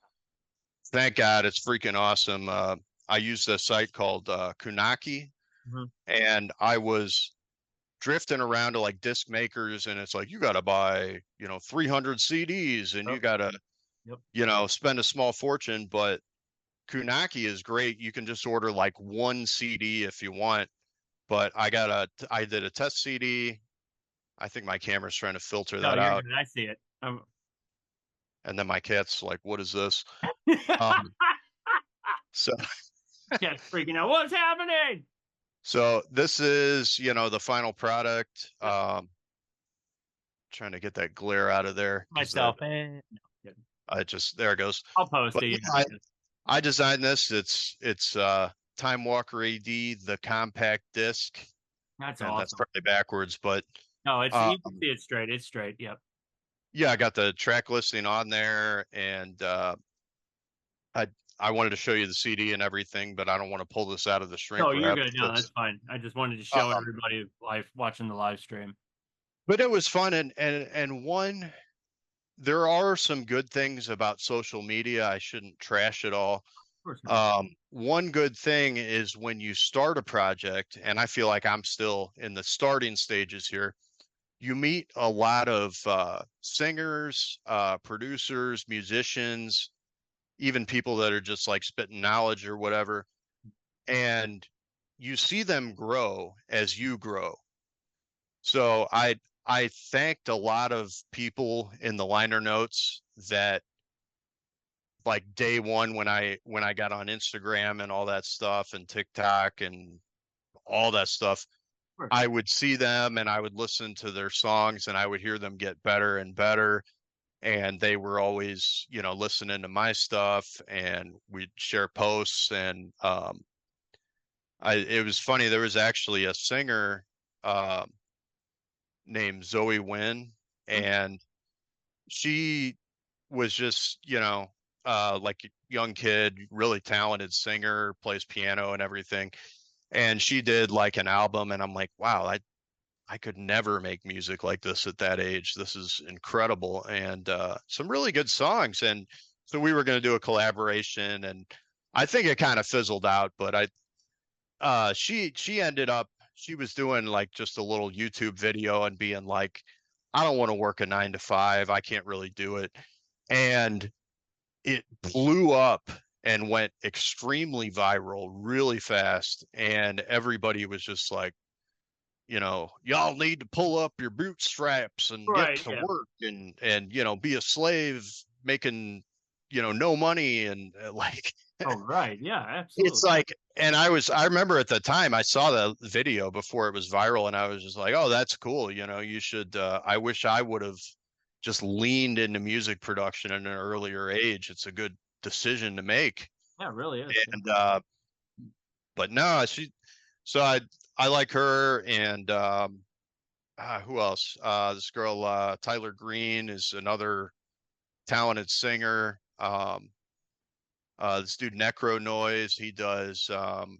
Thank God, it's freaking awesome. I used a site called Kunaki, mhm, and I was drifting around to like disc makers, and it's like you got to buy 300 CDs, and oh, you got to yep. spend a small fortune. But Kunaki is great. You can just order like one CD if you want. But I did a test CD. I think my camera's trying to filter No, that you're out, good. I see it. and then my cat's like, "What is this?" Um, so Cat's freaking out. What's happening? so this is the final product. Yep. Trying to get that glare out of there because that Myself. No, good. I just there it goes. I'll post But it. yeah, Yeah. I designed this. It's Timewalker AD, the compact disc, That's and that's awesome. probably backwards, but No, it's um, you can see it straight. It's straight. Yep. yeah, I got the track listing on there, and I I wanted to show you the CD and everything, but I don't want to pull this out of the shrink No, you're wrap good. No, that's because fine. I just wanted to show um, everybody live watching the live stream. but it was fun, and there are some good things about social media. I shouldn't trash it all. Of course not. One good thing is when you start a project, and I feel like I'm still in the starting stages here, you meet a lot of singers, producers, musicians, even people that are just like spitting knowledge or whatever. And you see them grow as you grow. So I thanked a lot of people in the liner notes that like day one when I got on Instagram and all that stuff and TikTok and all that stuff, Of course. I would see them and I would listen to their songs and I would hear them get better and better. And they were always, listening to my stuff and we'd share posts. And it was funny. There was actually a singer named Zoe Wynn, Hmm. and she was just, like a young kid, really talented singer, plays piano and everything. And she did like an album, and I'm like, wow, I could never make music like this at that age. This is incredible, and some really good songs. And so we were going to do a collaboration, and I think it kind of fizzled out. But she ended up, she was doing like just a little YouTube video and being like, I don't want to work a 9 to 5. I can't really do it. And it blew up and went extremely viral really fast. And everybody was just like, y'all need to pull up your bootstraps and get Right. to Yeah. work and be a slave making, no money. And like, Oh, right. Yeah, It's absolutely. like, and I remember at the time I saw the video before it was viral, and I was just like, oh, that's cool. You know, you should. I wish I would have just leaned into music production at an earlier age. It's a good decision to make. Yeah, it really is. Yeah. And but no, so I like her, and who else? This girl, Tyler Green, is another talented singer. This dude Necro Noise, he does kind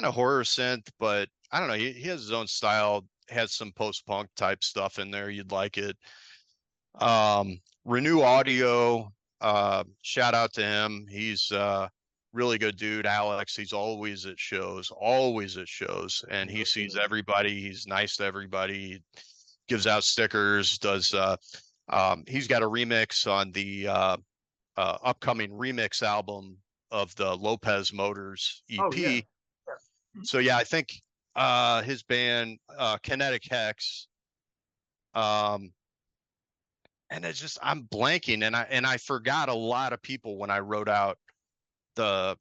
of horror synth, but I don't know. He has his own style. Has some post punk type stuff in there. You'd like it. Renew Audio. Shout out to him. He's really good dude, Alex. He's always at shows, and he sees everybody. He's nice to everybody. Gives out stickers. Does he's got a remix on the upcoming remix album of the Lopez Motors Oh, yeah. EP. So yeah, I think his band Kinetic Hex, um, and it's just I'm blanking, and I forgot a lot of people when I wrote out the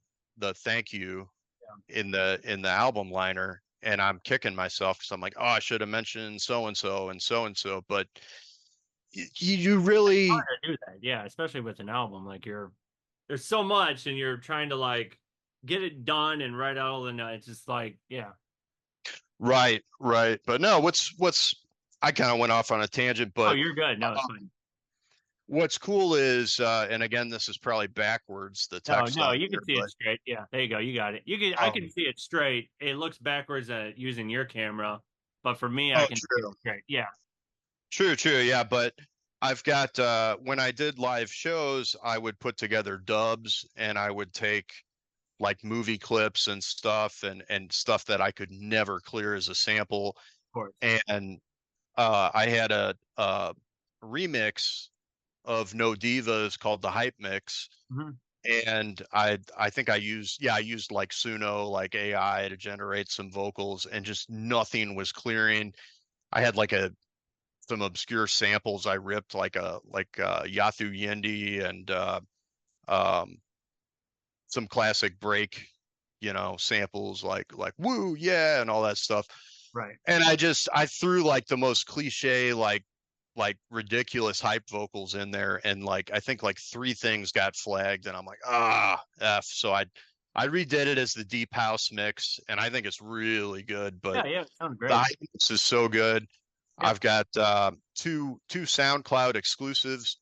thank you in the album liner, and I'm kicking myself because I'm like, oh, I should have mentioned so and so and so and so, but you really Hard to do that. Yeah, especially with an album. Like there's so much, and you're trying to like get it done and write out all the notes. It's just like, yeah. right, but no, what's I kind of went off on a tangent, Oh, but you're good. No, it's fine. what's cool is, and again, this is probably backwards, the No, text no, on you can here, see it but straight. Yeah, there you go. You got it. I can um, see it straight. It looks backwards using your camera, but for me, I oh, can see it true, straight. Yeah. true, yeah. But I've got when I did live shows, I would put together dubs, and I would take like movie clips and stuff, and stuff that I could never clear as a sample, Of course. and I had a remix of No Divas called the Hype Mix, Hmm. and I think I used like Suno, like AI, to generate some vocals, and just nothing was clearing. I had like a some obscure samples I ripped, like Yathu Yindi, and um some classic break, samples, like woo yeah and all that stuff. Right. And I threw like the most cliche, like ridiculous hype vocals in there, and like I think like three things got flagged, and I'm like, F. So I redid it as the deep house mix, and I think it's really good. But Yeah, yeah, it sounds the great. hype mix is so good. Yep. I've got two SoundCloud exclusives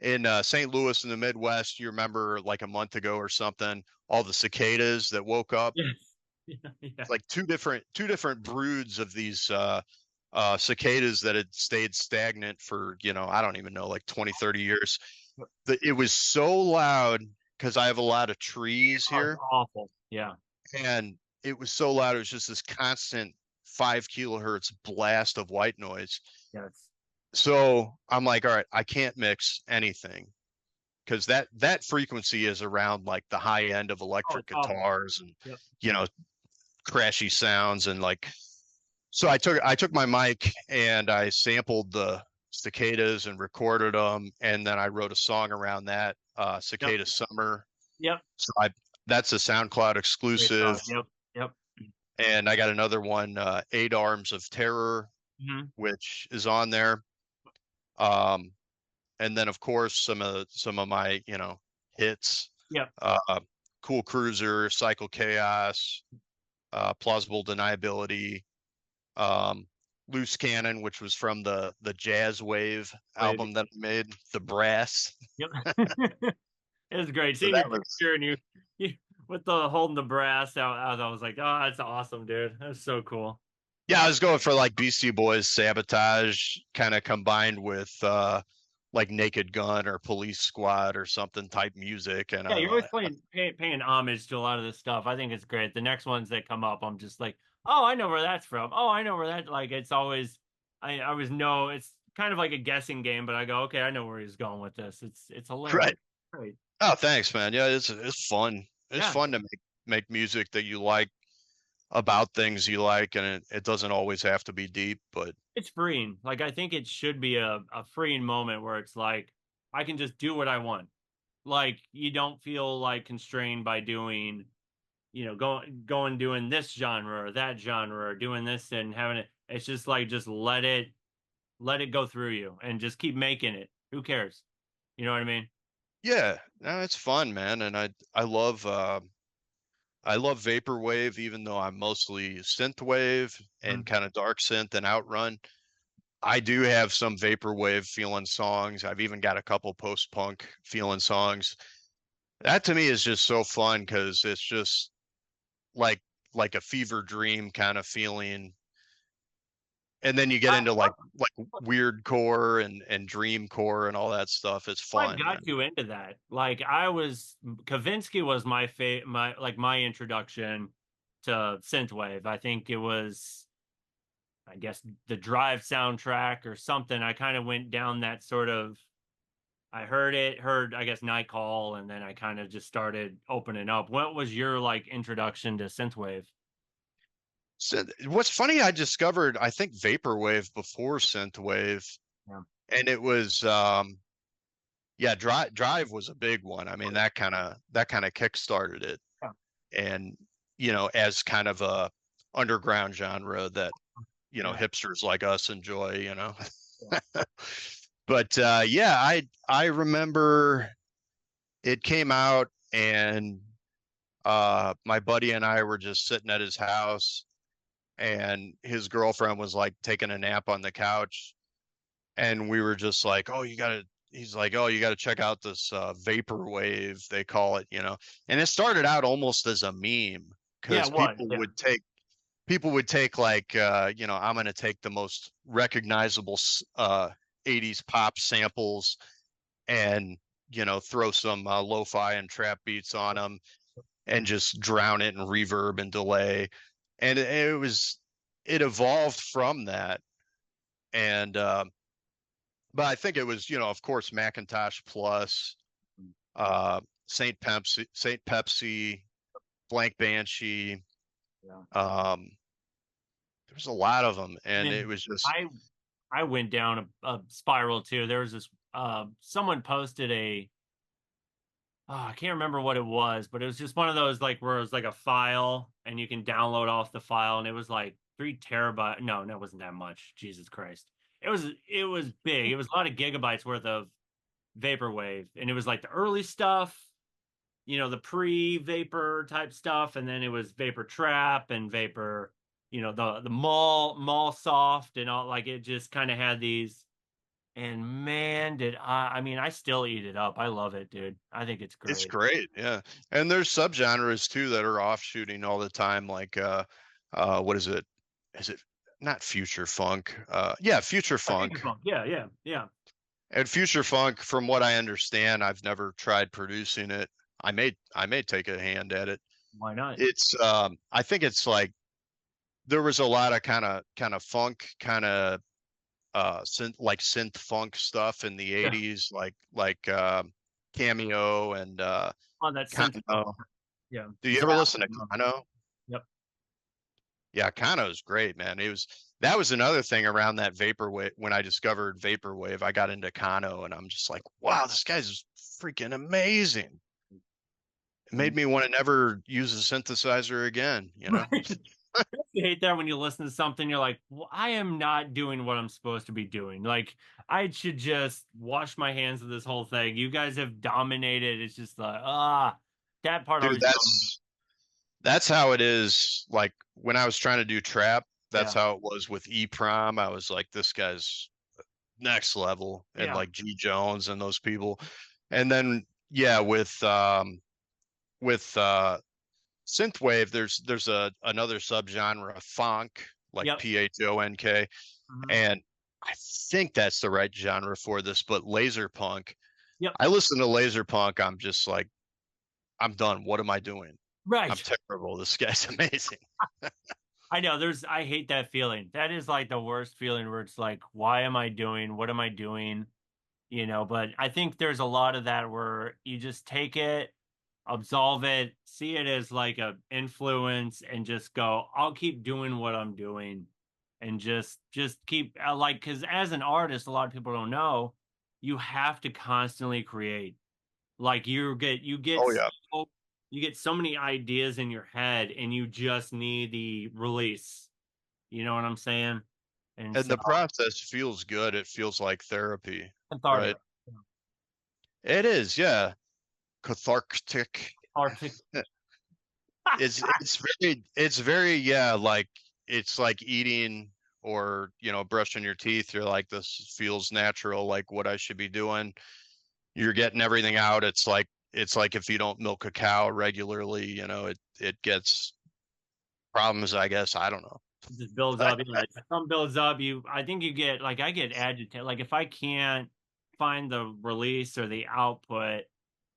in St. Louis in the Midwest. You remember like a month ago or something, all the cicadas that woke up. Yes. Yeah, yeah. It's like two different broods of these cicadas that had stayed stagnant for, I don't even know, like 20, 30 years. It was so loud because I have a lot of trees Oh, it's here, awful. Yeah. and it was so loud. It was just this constant 5 kilohertz blast of white noise. Yes. So I'm like, all right, I can't mix anything because that frequency is around like the high end of Oh, electric it's awful. guitars and Yep. you know crashy sounds, and like, so I took my mic and I sampled the cicadas and recorded them, and then I wrote a song around that, Yep. Cicada Summer. Yep. So I that's a SoundCloud Great exclusive, song. Yep. Yep. and I got another one, Eight Arms of Terror, Hmm. which is on there. Um, and then of course some of my hits, Yep. uh, Cool Cruiser, Cycle Chaos, Plausible Deniability, um, Loose Cannon, which was from the Jazz Wave Wait. album that I made, the Brass. Yep. It was great So seeing your that was picture and you with the holding the brass out. I was like, oh, that's awesome, dude. That's so cool. yeah, I was going for like Beastie Boys Sabotage kind of combined with like Naked Gun or Police Squad or something type music, and Yeah, you're always paying homage to a lot of this stuff. I think it's great. The next ones that come up, I'm just like, oh, I know where that's from. Oh, I know where that. Like, it's always, I always know. It's kind of like a guessing game, but I go, okay, I know where he's going with this. It's hilarious. right. Great. Oh, thanks, man. Yeah, it's fun. It's Yeah, fun to make music that you like, about things you like, and it doesn't always have to be deep, but it's freeing. Like, I think it should be a freeing moment where it's like I can just do what I want. Like you don't feel like constrained by doing, going doing this genre or that genre or doing this and having it. It's just like just let it go through you and just keep making it. Who cares? You know what I mean? Yeah, no, it's fun, man, and I love vaporwave, even though I'm mostly synthwave and Mhm. kind of dark synth and outrun. I do have some vaporwave feeling songs. I've even got a couple post-punk feeling songs. That to me is just so fun because it's just like like a fever dream kind of feeling. And then you get I, into like weird core and dream core and all that stuff. It's what fun, got man. you into that? Like Kavinsky was my introduction to synthwave. I think it was, I guess, the Drive soundtrack or something. I kind of went down that sort of. I heard I guess Night Call, and then I kind of just started opening up. What was your like introduction to synthwave? So what's funny, I discovered I think vaporwave before synthwave, Yeah. and it was yeah, drive was a big one. I mean, that kind of kick-started it. Yeah. And as kind of a underground genre that Yeah. hipsters like us enjoy, Yeah. but yeah, I remember it came out, and my buddy and I were just sitting at his house, and his girlfriend was like taking a nap on the couch, and we were just like, oh, he's like, oh, you gotta check out this vaporwave, they call it, and it started out almost as a meme Yeah, because it was. Yeah. people would take like I'm going to take the most recognizable 80s pop samples and throw some lo-fi and trap beats on them and just drown it in reverb and delay, and it evolved from that. And but I think it was, of course, Macintosh Plus, uh Saint Pepsi, Blank Banshee. Yeah. um there's a lot of them, and it Then was just. I went down a spiral too. There was this someone posted a, oh, I can't remember what it was, but it was just one of those like where it was like a file and you can download off the file, and it was like 3 terabyte. No, no, it wasn't that much. Jesus Christ. It was big. It was a lot of gigabytes worth of vaporwave, and it was like the early stuff, the pre-vapor type stuff, and then it was vapor trap and vapor, the mall soft and all, like it just kind of had these. And man, I mean, I still eat it up. I love it, dude. I think it's It's great. great, yeah. And there's subgenres too that are offshooting all the time, like what is it? Is it not future funk? Yeah, future I think funk. it's fun. Yeah, yeah, yeah. And future funk, from what I understand, I've never tried producing it. I may take a hand at it. Why not? It's I think it's like there was a lot of kind of funk, kind of synth funk stuff in the Yeah. 80s, like Cameo and On that synth. Kano. Yeah. Do you ever Zap. listen to Kano? Yep. Yeah, Kano's great, man. That was another thing around that vaporwave. When I discovered vaporwave, I got into Kano, and I'm just like, wow, this guy's freaking amazing. It made And me want to never use a synthesizer again. right. You hate that when you listen to something, you're like, well, I am not doing what I'm supposed to be doing. Like, I should just wash my hands of this whole thing. You guys have dominated. It's just like, that part Dude, always bums me. that's how it is. Like when I was trying to do trap, that's Yeah. how it was with E-Prom. I was like, this guy's next level, and Yeah. like G Jones and those people. And then yeah, with synthwave, there's another subgenre, funk, like Yep. phonk, Mhm. and I think that's the right genre for this. But laser punk, Yep. I listen to laser punk, I'm just like, I'm done. What am I doing? I'm Right. terrible. This guy's amazing. I know I hate that feeling. That is like the worst feeling where it's like, why am I doing? What am I doing? But I think there's a lot of that where you just take it, absolve it, see it as like a influence and just go, I'll keep doing what I'm doing and just keep like, because as an artist, a lot of people don't know, you have to constantly create. Like Oh yeah. you get so many ideas in your head and you just need the release. You know what I'm saying? And And so the process feels good. It feels like therapy, cathartic. right? It is, yeah. Cathartic. Artic. It's very yeah, like it's like eating or brushing your teeth. You're like, this feels natural, like what I should be doing. You're getting everything out. It's like if you don't milk a cow regularly, it gets problems, I guess. I don't know. Just builds up. Yeah, some builds up. I think you get like I get agitated. Like if I can't find the release or the output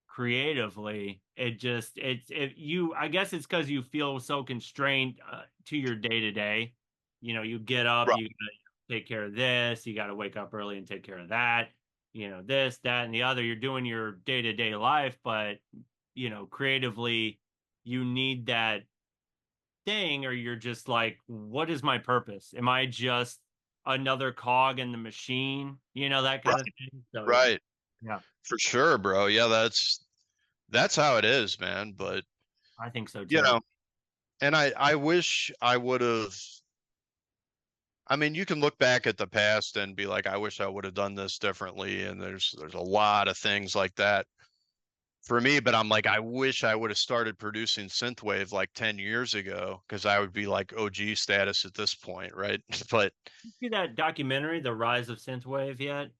creatively, I guess it's because you feel so constrained to your day to day. You get up, Right. you gotta take care of this, you got to wake up early and take care of that. This, that, and the other. You're doing your day to day life, but creatively, you need that thing, or you're just like, what is my purpose? Am I just another cog in the machine? That kind of Right. thing. So yeah, Right. yeah, For sure, bro. Yeah, that's how it is, man. But I think so you too. know, and I wish I would have. I mean, you can look back at the past and be like, I wish I would have done this differently. And there's a lot of things like that for me, but I'm like, I wish I would have started producing synthwave like 10 years ago, because I would be like OG status at this point, right? But See that documentary, The Rise of Synthwave, yet?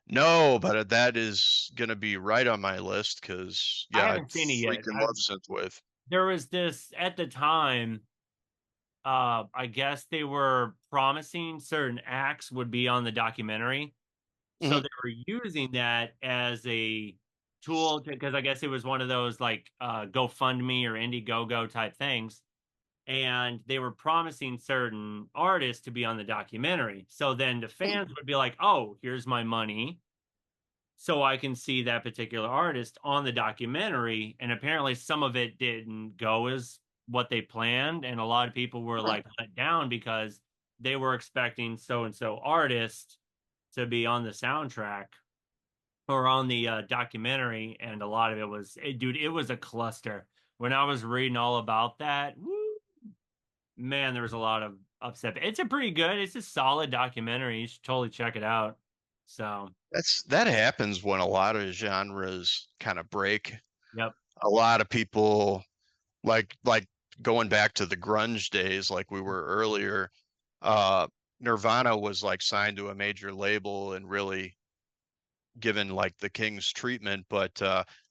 no, but that is gonna be right on my list because I yeah, I haven't seen it yet. freaking love synthwave. There was this at the time. I guess they were promising certain acts would be on the documentary, so Hmm. they were using that as a tool because I guess it was one of those like GoFundMe or Indiegogo type things, and they were promising certain artists to be on the documentary. So then the fans would be like, "Oh, here's my money, so I can see that particular artist on the documentary." And apparently, some of it didn't go as what they planned, and a lot of people were like let down because they were expecting so and so artist to be on the soundtrack or on the documentary, and a lot of it was, dude, it was a cluster. When I was reading all about that, woo, man, there was a lot of upset. It's a pretty good, it's a solid documentary. You should totally check it out. So, That happens when a lot of genres kind of break. yep. A lot of people like going back to the grunge days, like we were earlier. Uh, Nirvana was like signed to a major label and really given like the king's treatment, but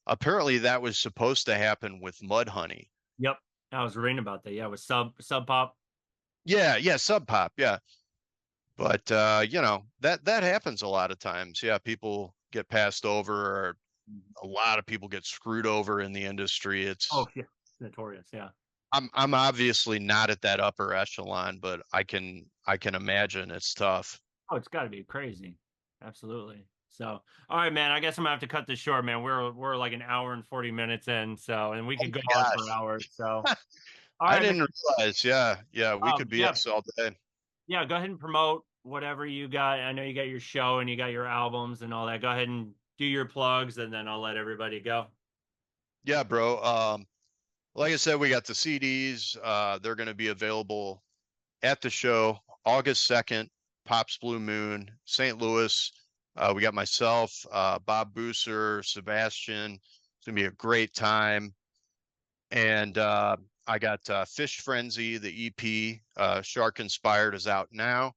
apparently that was supposed to happen with Mudhoney. Yep. I was reading about that. Yeah, with Sub Pop. Yeah, yeah, Sub Pop, yeah. But that happens a lot of times. Yeah, people get passed over, or a lot of people get screwed over in the industry. Oh, yeah. Notorious. Yeah. I'm obviously not at that upper echelon, but I can imagine it's tough. Oh, it's got to be crazy. Absolutely. So, all right, man. I guess I'm gonna have to cut this short, man. We're like an hour and 40 minutes in, so and we Oh could go my on for gosh. hours. So, all I right, man. didn't realize. Yeah, yeah, we could be Yeah, us all day. yeah. Go ahead and promote whatever you got. I know you got your show and you got your albums and all that. Go ahead and do your plugs, and then I'll let everybody go. Yeah, bro. Like I said, we got the CDs. They're going to be available at the show August 2nd, Pops Blue Moon, St. Louis. We got myself, Bob Booser, Sebastian. It's going to be a great time. And I got Fish Frenzy, the EP, Shark Inspired, is out now.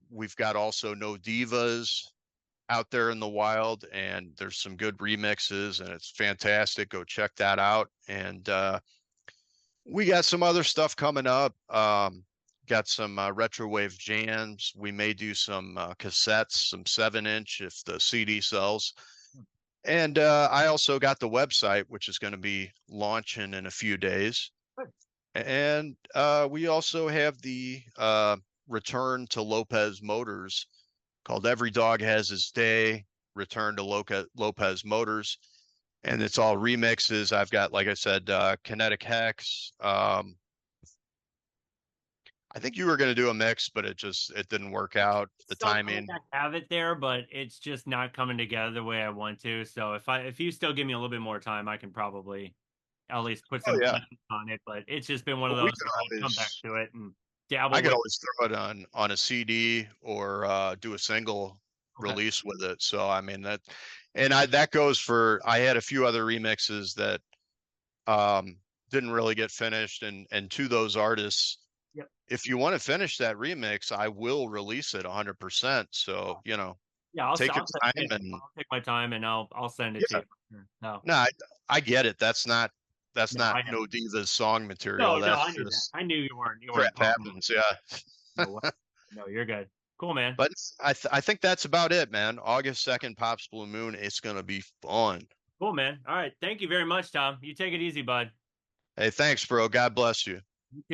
We've got also No Divas out there in the wild, and there's some good remixes, and it's fantastic. Go check that out. And we got some other stuff coming up. Got some retro wave jams. We may do some cassettes, some 7-inch if the CD sells. And I also got the website, which is going to be launching in a few days. And we also have the return to Lopez Motors, called Every Dog Has His Day, Return to Lopez Motors. And it's all remixes. I've got, like I said, Kinetic Hex. I think you were going to do a mix, but it didn't work out. The Still feel timing. like I have it there, but it's just not coming together the way I want to. So if you still give me a little bit more time, I can probably at least put Oh some yeah. emphasis on it. But it's just been one of Well, we those could where I'll come back always, to it and I dabble could with. always throw it on a CD or do a single Okay. release with it. So I mean that, and that goes for. I had a few other remixes that didn't really get finished, and to those artists, Yep. if you want to finish that remix, I will release it 100%. So Yeah, take your I'll send time it. and I'll take my time and I'll send it to yeah. you. Sure. No, No, I get it. That's no, not I know. No Divas song material. No, no, That's I knew that. just I knew you crap weren't pumping. happens. Yeah. No way. No, you're good. Cool, man. But I think that's about it, man. August 2nd, Pops Blue Moon. It's gonna be fun. Cool, man. All right. Thank you very much, Tom. You take it easy, bud. Hey, thanks, bro. God bless you. You too.